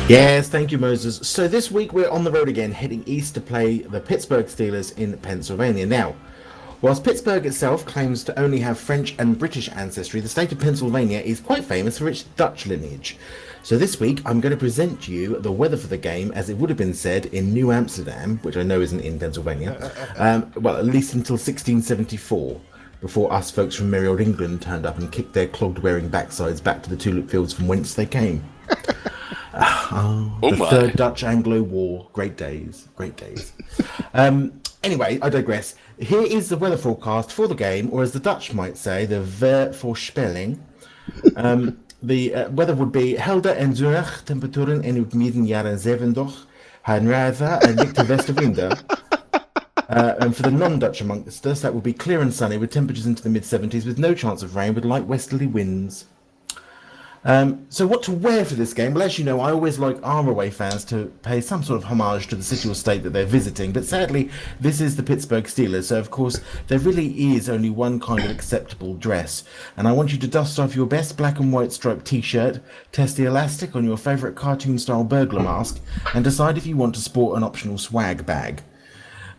Yes, thank you, Moses. So this week we're on the road again, heading east to play the Pittsburgh Steelers in Pennsylvania. Now, whilst Pittsburgh itself claims to only have French and British ancestry, the state of Pennsylvania is quite famous for its Dutch lineage. So this week I'm going to present you the weather for the game as it would have been said in New Amsterdam, which I know isn't in Pennsylvania, well, at least until 1674. Before us folks from merry old England turned up and kicked their clogged-wearing backsides back to the tulip fields from whence they came. The Third Dutch Anglo War. Great days. Anyway, I digress. Here is the weather forecast for the game, or as the Dutch might say, the weervoorspelling. The weather would be helder en zonnig, temperaturen in het midden jaren 70, Hanrava en lichte westenwinden. And for the non-Dutch amongst us, that would be clear and sunny with temperatures into the mid-70s with no chance of rain with light westerly winds. So what to wear for this game? Well, as you know, I always like our away fans to pay some sort of homage to the city or state that they're visiting, but sadly, this is the Pittsburgh Steelers, so of course, there really is only one kind of acceptable dress. And I want you to dust off your best black and white striped t-shirt, test the elastic on your favourite cartoon-style burglar mask, and decide if you want to sport an optional swag bag.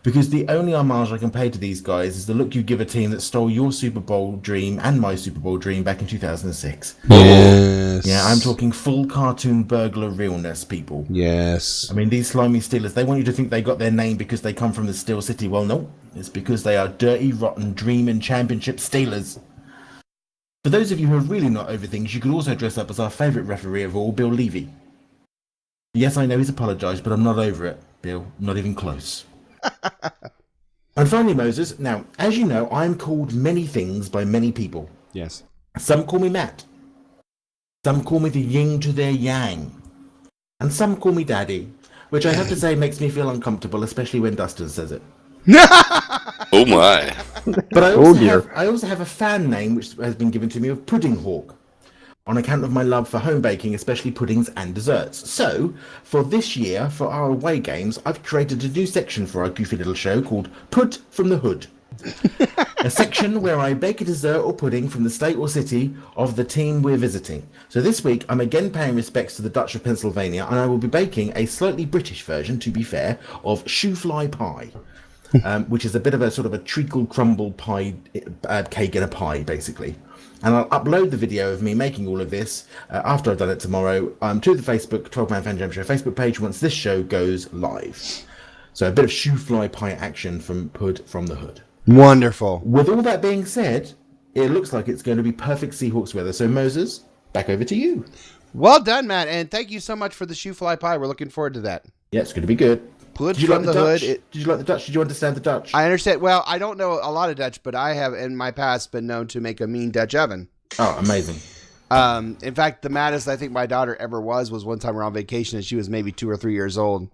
Because the only homage I can pay to these guys is the look you give a team that stole your Super Bowl dream and my Super Bowl dream back in 2006. Yes. Yeah, I'm talking full cartoon burglar realness, people. Yes. I mean, these slimy Steelers, they want you to think they got their name because they come from the Steel City. Well, no, it's because they are dirty, rotten, dreaming championship Steelers. For those of you who are really not over things, you could also dress up as our favourite referee of all, Bill Levy. Yes, I know he's apologised, but I'm not over it, Bill. Not even close. And finally, Moses, now, as you know, I'm called many things by many people. Yes. Some call me Matt. Some call me the yin to their yang. And some call me Daddy, which I have to say makes me feel uncomfortable, especially when Dustin says it. Oh my. But I also have a fan name which has been given to me of Pudding Hawk, on account of my love for home baking, especially puddings and desserts. So, for this year, for our away games, I've created a new section for our goofy little show called Pud from the Hood. A section where I bake a dessert or pudding from the state or city of the team we're visiting. So this week, I'm again paying respects to the Dutch of Pennsylvania, and I will be baking a slightly British version, to be fair, of shoe fly pie. Which is a bit of a sort of a treacle crumble pie, cake in a pie, basically. And I'll upload the video of me making all of this after I've done it tomorrow to the Facebook 12 Man Fan Jam Show Facebook page once this show goes live. So a bit of shoe fly pie action from Pud from the Hood. Wonderful. With all that being said, it looks like it's going to be perfect Seahawks weather. So Moses, back over to you. Well done, Matt, and thank you so much for the shoe fly pie. We're looking forward to that. Yeah, it's going to be good. Pud Did you from like the Hood. Dutch? Did you like the Dutch? Did you understand the Dutch? I understand. Well, I don't know a lot of Dutch, but I have in my past been known to make a mean Dutch oven. Oh, amazing. In fact, the maddest I think my daughter ever was one time we were on vacation and she was maybe 2 or 3 years old.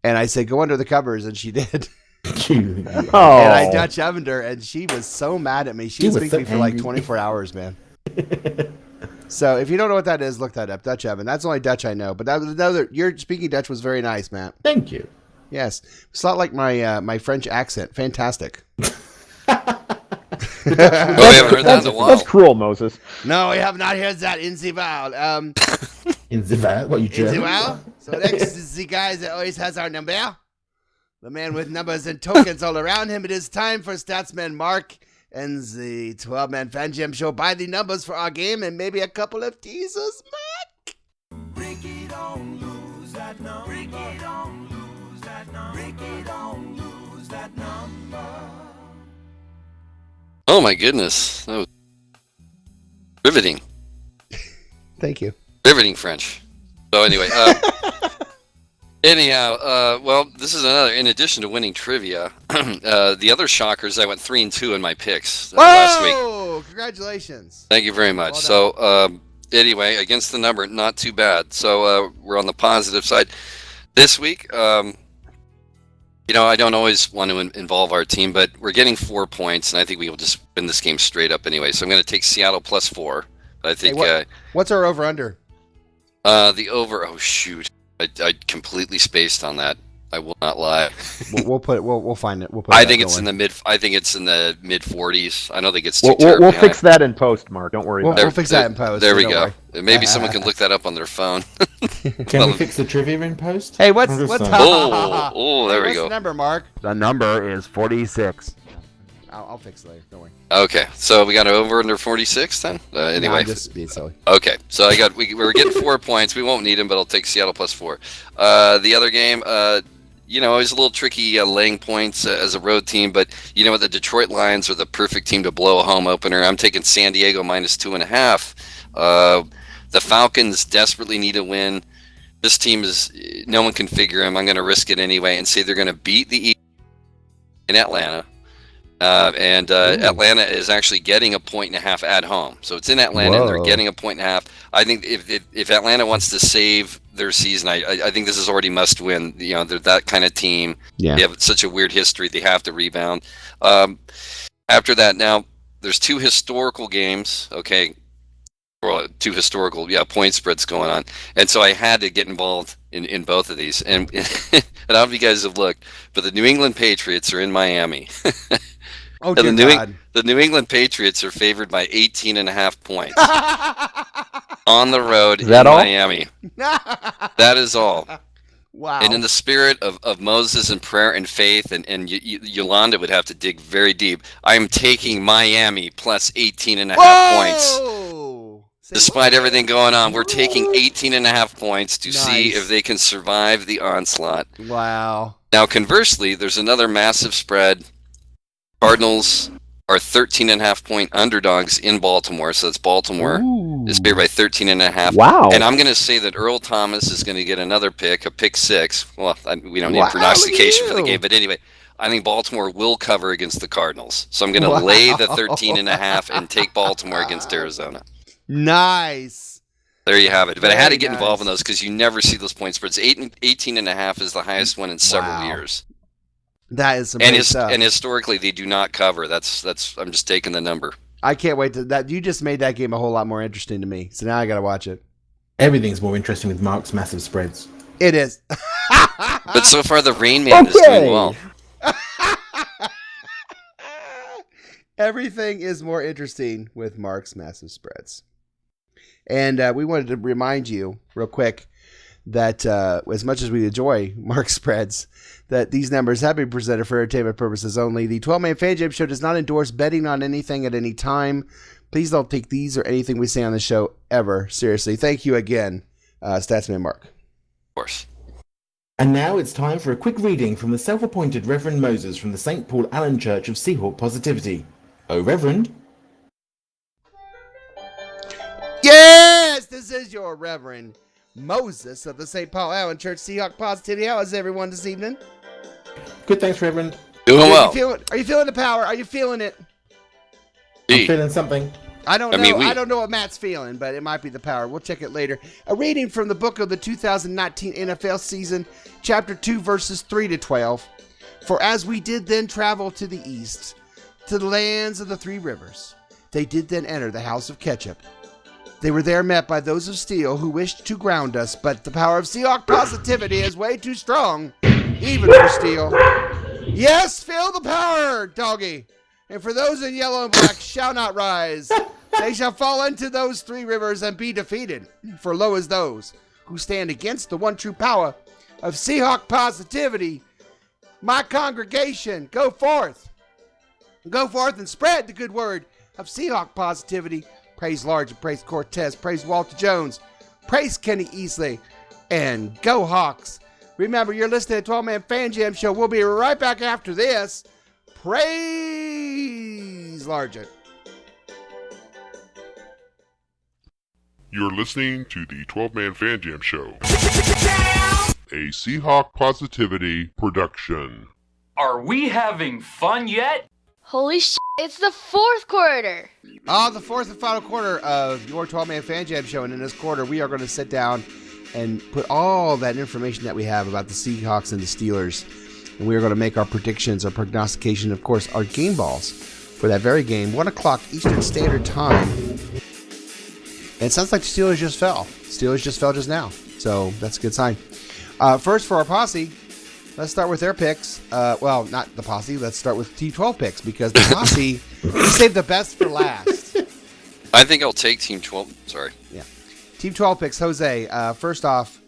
And I said, go under the covers. And she did. And I Dutch ovened her and she was so mad at me. She was speaking to me for like 24 hours, man. So if you don't know what that is, look that up. Dutch oven. That's the only Dutch I know. But that was another. Your speaking Dutch was very nice, Matt. Thank you. Yes, it's not like my my French accent. Fantastic. We haven't heard that in a while. That's cruel, Moses. No, we have not heard that in the wild. In the wild? What, you German? In the wild? So next is the guy that always has our number. The man with numbers and tokens all around him. It is time for Statsman Mark and the 12-Man Fan Jam Show. Buy the numbers for our game and maybe a couple of teasers, Mark. Ricky, don't lose that number. Ricky, don't lose that number. Ricky, don't lose that number. Oh my goodness. That was riveting. Thank you. Riveting French. So anyway, well, this is another, in addition to winning trivia, the other shockers, I went 3-2 in my picks last week. Oh, congratulations. Thank you very much. Well so anyway, against the number, not too bad. So we're on the positive side. This week, I don't always want to involve our team, but we're getting 4 points, and I think we will just win this game straight up anyway. So I'm going to take Seattle +4. I think. Hey, what's our over/under? The over. Oh shoot! I completely spaced on that. I will not lie. We'll find it. I think it's in the mid 40s. I don't think it's too We'll fix that in post, Mark. Don't worry. We'll fix that in post. There we go. Maybe someone can look that up on their phone. Can we fix the trivia in post? Hey, what's there we what's go. The number, Mark? The number is 46. I'll fix it later. Don't worry. Okay, so we got an over under 46 then. Anyway, no, I'm just being silly. Okay, so we're getting 4 points. We won't need them, but I'll take Seattle +4. The other game, it was a little tricky laying points as a road team, but the Detroit Lions are the perfect team to blow a home opener. I'm taking San Diego -2.5. The Falcons desperately need a win. This team no one can figure them. I'm going to risk it anyway and say they're going to beat the Eagles in Atlanta. Atlanta is actually getting 1.5 points at home. So it's in Atlanta, and they're getting 1.5 points. I think if Atlanta wants to save their season, I think this is already must win. They're that kind of team. Yeah. They have such a weird history. They have to rebound. After that, now, there's 2 historical games, okay? Well, 2 historical, point spreads going on. And so I had to get involved in both of these. And I don't know if you guys have looked, but the New England Patriots are in Miami. Oh, dear God. The New England Patriots are favored by 18.5 points on the road in Miami. That is all. Wow. And in the spirit of Moses and prayer and faith, and Yolanda would have to dig very deep, I am taking Miami plus 18.5 points. Despite everything going on, we're taking 18.5 points to see if they can survive the onslaught. Wow. Now, conversely, there's another massive spread. Cardinals are 13.5 point underdogs in Baltimore, so that's Baltimore is favored by 13.5. Wow. And I'm going to say that Earl Thomas is going to get another pick, a pick six. Well, we don't need prognostication for the game, but anyway, I think Baltimore will cover against the Cardinals. So I'm going to lay the 13.5 and take Baltimore against Arizona. Nice. There you have it. But I had to get involved in those because you never see those point spreads. 18.5 is the highest one in several years. That is some stuff. And historically, they do not cover. That's. I'm just taking the number. I can't wait to that. You just made that game a whole lot more interesting to me. So now I got to watch it. Everything's more interesting with Mark's massive spreads. It is. But so far, the Rain Man is doing well. Everything is more interesting with Mark's massive spreads. And we wanted to remind you real quick that as much as we enjoy Mark's spreads, that these numbers have been presented for entertainment purposes only. The 12-Man Fan Jam Show does not endorse betting on anything at any time. Please don't take these or anything we say on the show ever seriously. Thank you again, Statsman Mark. Of course. And now it's time for a quick reading from the self-appointed Reverend Moses from the St. Paul Allen Church of Seahawk Positivity. Oh, Reverend. Yes, this is your Reverend Moses of the St. Paul Allen Church Seahawk Positivity. How is everyone this evening? Good, thanks, Reverend. Doing well. Are you feeling the power? Are you feeling it? I'm feeling something. I don't know. I don't know what Matt's feeling, but it might be the power. We'll check it later. A reading from the book of the 2019 NFL season, chapter 2, verses 3 to 12. For as we did then travel to the east, to the lands of the three rivers, they did then enter the house of Ketchup. They were there met by those of steel who wished to ground us, but the power of Seahawk positivity is way too strong, even for steel. Yes, feel the power, doggy. And for those in yellow and black shall not rise. They shall fall into those three rivers and be defeated. For lo is those who stand against the one true power of Seahawk positivity. My congregation, go forth. Go forth and spread the good word of Seahawk positivity. Praise Large, praise Cortez, praise Walter Jones, praise Kenny Easley, and go Hawks. Remember, you're listening to 12-Man Fan Jam Show. We'll be right back after this. Praise Largent. You're listening to the 12-Man Fan Jam Show, a Seahawk Positivity production. Are we having fun yet? Holy shit, it's the fourth quarter. The fourth and final quarter of your 12-Man Fan Jam Show. And in this quarter, we are going to sit down and put all that information that we have about the Seahawks and the Steelers. And we are going to make our predictions, our prognostication, of course, our game balls for that very game. 1 o'clock Eastern Standard Time. And it sounds like the Steelers just fell. Steelers just fell just now. So that's a good sign. First, for our posse, let's start with their picks. Well, not the posse. Let's start with Team 12 picks because the posse saved the best for last. I think I'll take Team 12. Sorry. Yeah. Team 12 picks. Jose, first off,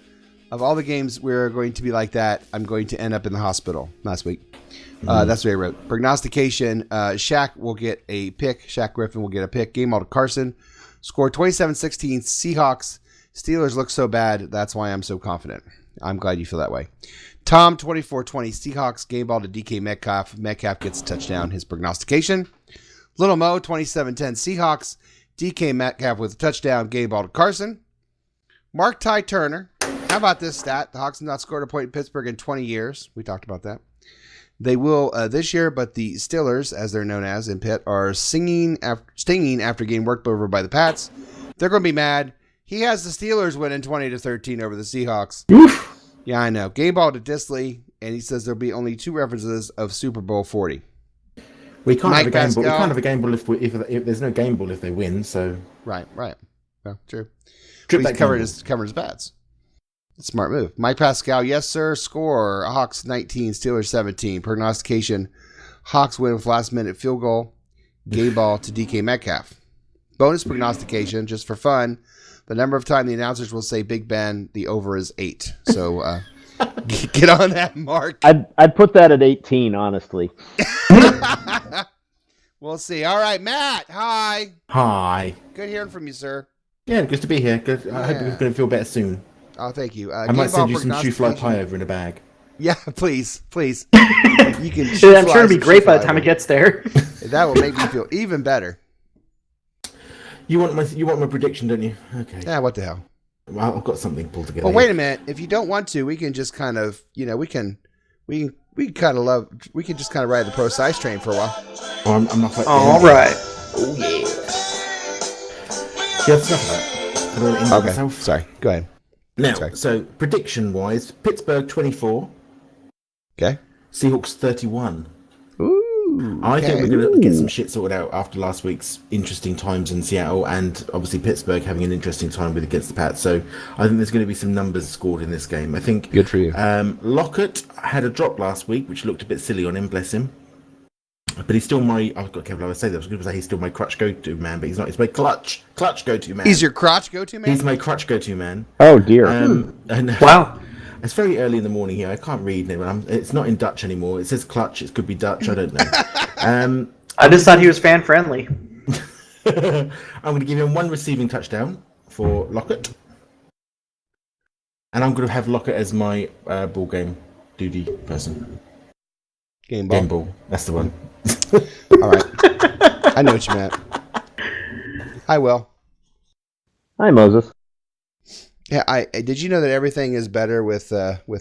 of all the games we're going to be like that, I'm going to end up in the hospital last week. That's what I wrote. Prognostication, Shaq will get a pick. Shaq Griffin will get a pick. Game ball to Carson. Score 27-16. Seahawks. Steelers look so bad. That's why I'm so confident. I'm glad you feel that way. Tom, 24-20. Seahawks. Game ball to DK Metcalf. Metcalf gets a touchdown. His prognostication. Little Mo, 27-10. Seahawks. DK Metcalf with a touchdown. Game ball to Carson. Mark Ty Turner. How about this stat? The Hawks have not scored a point in Pittsburgh in 20 years. We talked about that. They will this year, but the Steelers, as they're known as in Pitt, are stinging after getting worked over by the Pats. They're going to be mad. He has the Steelers winning 20-13 over the Seahawks. Oof. Yeah, I know. Game ball to Disley, and he says there'll be only 2 references of Super Bowl 40. We can't have a game ball. We can't have a game ball if there's no game ball if they win. So right. Well, true. He's covered his bats. Smart move. Mike Pascal, yes, sir. Score, Hawks 19, Steelers 17. Prognostication, Hawks win with last-minute field goal. Game ball to DK Metcalf. Bonus prognostication, just for fun, the number of times the announcers will say Big Ben, the over is 8. So Get on that, Mark. I'd put that at 18, honestly. We'll see. All right, Matt. Hi. Hi. Good hearing from you, sir. Yeah, good to be here. Good. I hope you're going to feel better soon. Oh, thank you. I might send you some shoe-fly pie over in a bag. Yeah, please. You can. I'm sure it'll be great by the time it gets there. That will make me feel even better. You want my prediction, don't you? Okay. Yeah. What the hell? Well, I've got something pulled together. Well, wait a minute. If you don't want to, we can just kind of, we can just kind of ride the Prosise Train for a while. Oh, I'm not like all right. Oh yeah. Yeah, that's enough of that. Okay. Myself. Sorry. Go ahead. Now, so prediction-wise, Pittsburgh 24. Okay. Seahawks 31. Ooh. I think we're going to get some shit sorted out after last week's interesting times in Seattle, and obviously Pittsburgh having an interesting time against the Pats. So I think there's going to be some numbers scored in this game. I think. Good for you. Lockett had a drop last week, which looked a bit silly on him, bless him. But he's still my. I've got careful how I say that. I was going to say he's still my crutch go-to man, but he's not. He's my clutch go-to man. He's your crotch go-to man. He's my crutch go-to man. Oh dear. Wow. It's very early in the morning here. I can't read it. It's not in Dutch anymore. It says clutch. It could be Dutch. I don't know. I just thought he was fan-friendly. I'm going to give him one receiving touchdown for Lockett. And I'm going to have Lockett as my ball game duty person. Game ball. Game ball. That's the one. All right. I know what you meant. Hi, Will. Hi, Moses. Yeah, did you know that everything is better with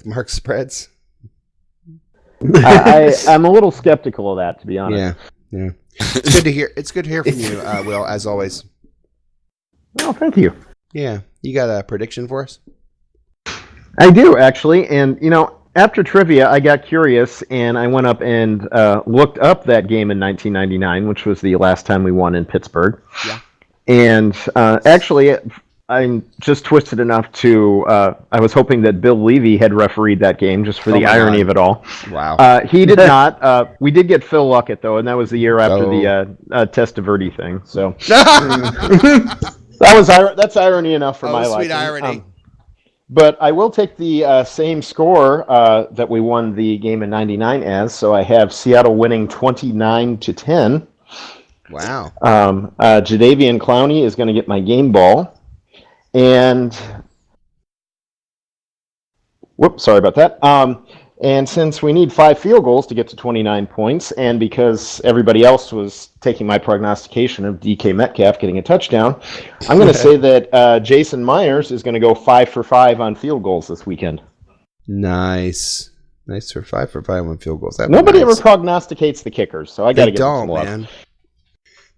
Mark spreads? I'm a little skeptical of that, to be honest. Yeah. It's good to hear. It's good to hear from you, Will, as always. Oh, thank you. Yeah, you got a prediction for us? I do, actually, and after trivia, I got curious, and I went up and looked up that game in 1999, which was the last time we won in Pittsburgh. Yeah. And actually, I'm just twisted enough to. I was hoping that Bill Levy had refereed that game, just for the irony of it all. Wow. He did not. We did get Phil Luckett though, and that was the year after the Testaverde thing. So that's irony enough for my life. Sweet irony. But I will take the same score that we won the game in '99 as. So I have Seattle winning 29-10. Wow. Jadeveon Clowney is going to get my game ball. And sorry about that. And since we need 5 field goals to get to 29 points, and because everybody else was taking my prognostication of DK Metcalf getting a touchdown, I'm going to say that Jason Myers is going to go 5 for 5 on field goals this weekend. Nice for 5 for 5 on field goals. Nobody ever prognosticates the kickers, so I got to get them some love. Man.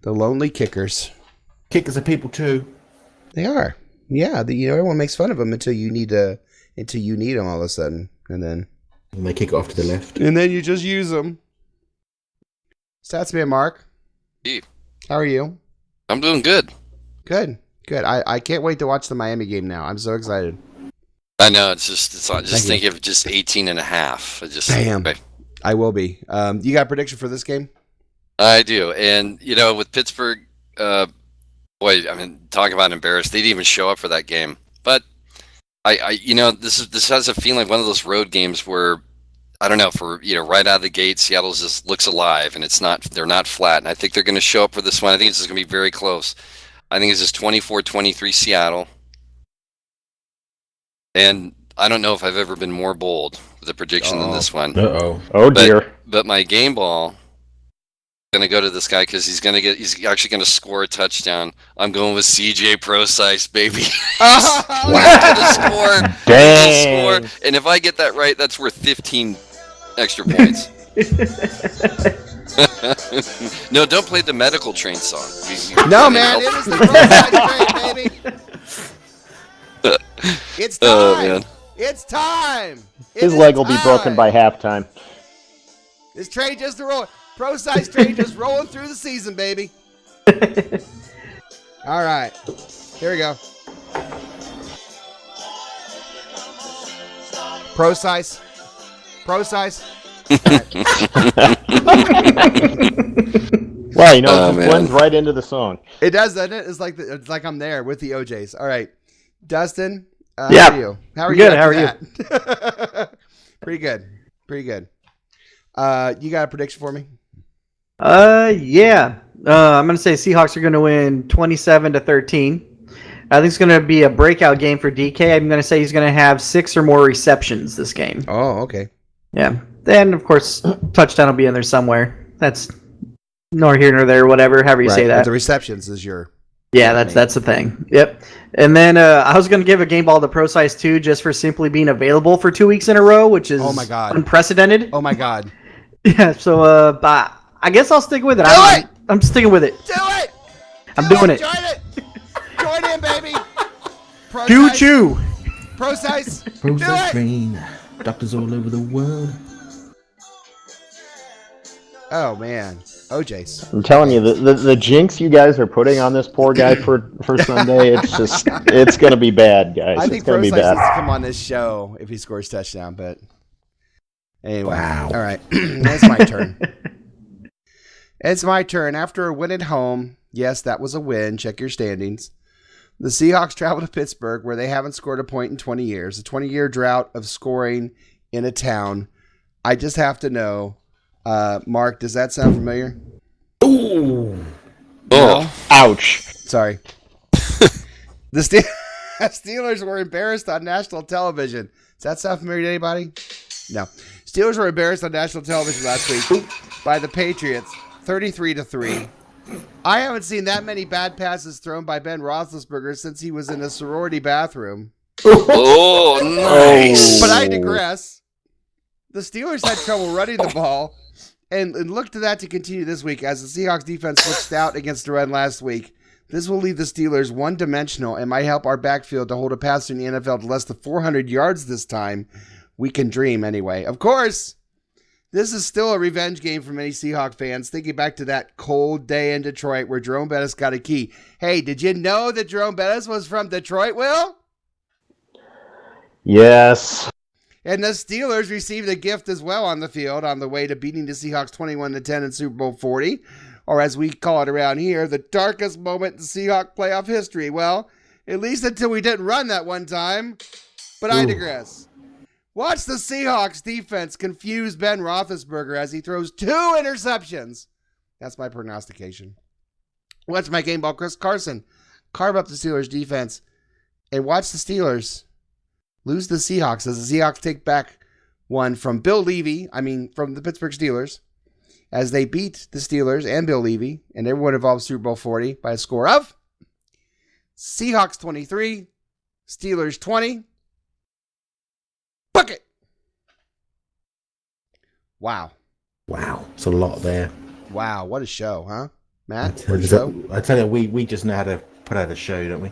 The lonely kickers. Kickers are people too. They are. Yeah, everyone makes fun of them until you need them all of a sudden, and then they kick it off to the left, and then you just use them. Statsman Mark, hey. How are you? I'm doing good. Good. I can't wait to watch the Miami game now. I'm so excited. I know just think of just 18 and a half. Damn. Okay. I will be. You got a prediction for this game? I do, and with Pittsburgh. Boy, I mean, talk about embarrassed. They didn't even show up for that game. But this has a feeling like one of those road games where I don't know, for right out of the gate, Seattle just looks alive, and they're not flat. And I think they're going to show up for this one. I think it's just going to be very close. I think it's just 24-23 Seattle. And I don't know if I've ever been more bold with a prediction than this one. Oh dear. But my game ball. Going to go to this guy because he's actually going to score a touchdown. I'm going with CJ Prosise, baby. Score. Dang. And if I get that right, that's worth 15 extra points. No, don't play the medical train song. No, man, it is the Prosise Train, baby. It's time. Oh, man. It's time. His leg will be broken by halftime. This train just rolling. Prosise Train just rolling through the season, baby. All right. Here we go. Prosise. Wow, it just blends right into the song. It does, doesn't it? It's like I'm there with the OJs. All right. Dustin, yeah. How are you? Good. How are you? Pretty good. Pretty good. You got a prediction for me? Yeah. I'm gonna say Seahawks are gonna win 27-13. I think it's gonna be a breakout game for DK. I'm gonna say he's gonna have 6 or more receptions this game. Oh, okay. Yeah. Then of course touchdown will be in there somewhere. That's nor here nor there, whatever, however you say that. But the receptions is your. Yeah, that's the thing. Yep. And then I was going to give a game ball to Prosise 2 just for simply being available for 2 weeks in a row, which is unprecedented. Oh my god. Yeah, so but I guess I'll stick with it. I'm sticking with it. Do it! I'm doing it. Join it! Join in, baby! Choo-choo! Prosise! Prosise Train. Doctors all over the world. Oh, man. OJ's. I'm telling you, the jinx you guys are putting on this poor guy for Sunday, it's going to be bad, guys. I think it's going to be Prosise bad. needs to come on this show if he scores touchdown, but anyway. Wow. All right. It's my turn. It's my turn. After a win at home, yes, that was a win. Check your standings. The Seahawks travel to Pittsburgh, where they haven't scored a point in 20 years. A 20-year drought of scoring in a town. I just have to know, Mark, does that sound familiar? Ooh. No? Ouch. Sorry. The Steelers were embarrassed on national television. Does that sound familiar to anybody? No. Steelers were embarrassed on national television last week by the Patriots, 33-3. I haven't seen that many bad passes thrown by Ben Roethlisberger since he was in a sorority bathroom. Oh, nice. But I digress. The Steelers had trouble running the ball and look to that to continue this week as the Seahawks defense looked stout against the run last week. This will leave the Steelers one-dimensional and might help our backfield to hold a passer in the NFL to less than 400 yards this time. We can dream anyway. Of course, this is still a revenge game for many Seahawk fans, thinking back to that cold day in Detroit where Jerome Bettis got a key. Hey, did you know that Jerome Bettis was from Detroit, Will? Yes. And the Steelers received a gift as well on the field on the way to beating the Seahawks 21-10 in Super Bowl 40, or as we call it around here, the darkest moment in Seahawk playoff history. Well, at least until we didn't run that one time. But I digress. Watch the Seahawks defense confuse Ben Roethlisberger as he throws 2 interceptions. That's my prognostication. Watch my game ball, Chris Carson, carve up the Steelers defense, and watch the Steelers lose the Seahawks as the Seahawks take back one from from the Pittsburgh Steelers, as they beat the Steelers and Bill Levy and everyone involved in Super Bowl 40 by a score of Seahawks 23, Steelers 20. Bucket! Wow. Wow. It's a lot there. Wow, what a show, huh? Matt, I tell you, we just know how to put out a show, don't we?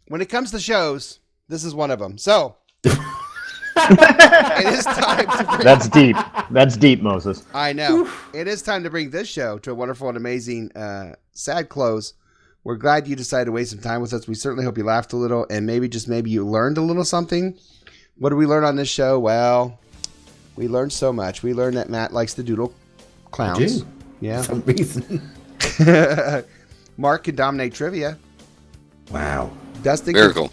When it comes to shows, this is one of them. So, it is time to bring... That's deep. That's deep, Moses. I know. It is time to bring this show to a wonderful and amazing, sad close. We're glad you decided to waste some time with us. We certainly hope you laughed a little and maybe you learned a little something. What did we learn on this show? Well, we learned so much. We learned that Matt likes to doodle clowns. I do. Yeah. For some reason. Mark can dominate trivia. Wow. Dustin Miracle.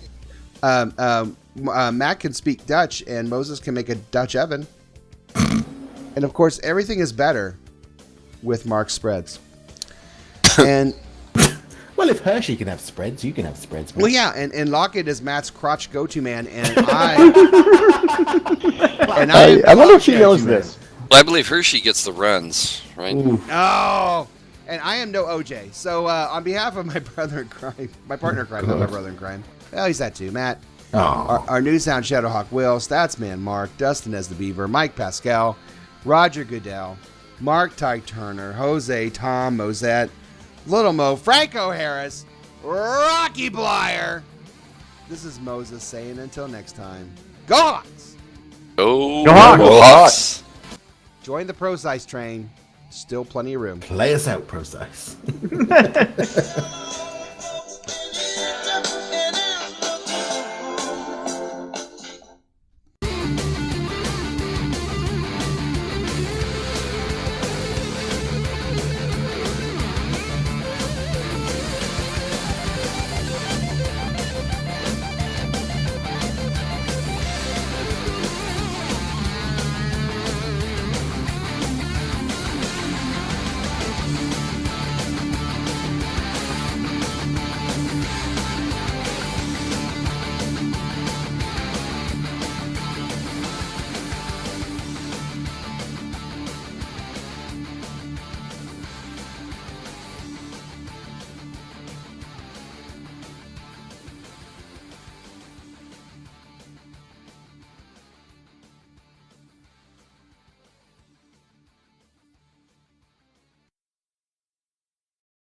Matt can speak Dutch, and Moses can make a Dutch oven. And of course, everything is better with Mark's spreads. And well, if Hershey can have spreads, you can have spreads. Man. Well, yeah, and Lockett is Matt's crotch go-to man, and I wonder if he knows this. Well, I believe Hershey gets the runs, right? Oh, and I am no OJ. So on behalf of my brother in crime, my partner in crime, not my brother in crime. Well, he's that too, Matt. Our new sound Shadowhawk Will, Statsman Mark, Dustin as the Beaver, Mike Pascal, Roger Goodell, Mark Ty Turner, Jose, Tom Mosette, Little Mo, Franco Harris, Rocky Blyer. This is Moses saying until next time, go Hawks! Go Hawks! Join the Prosise Train. Still plenty of room. Play us out, Prosise.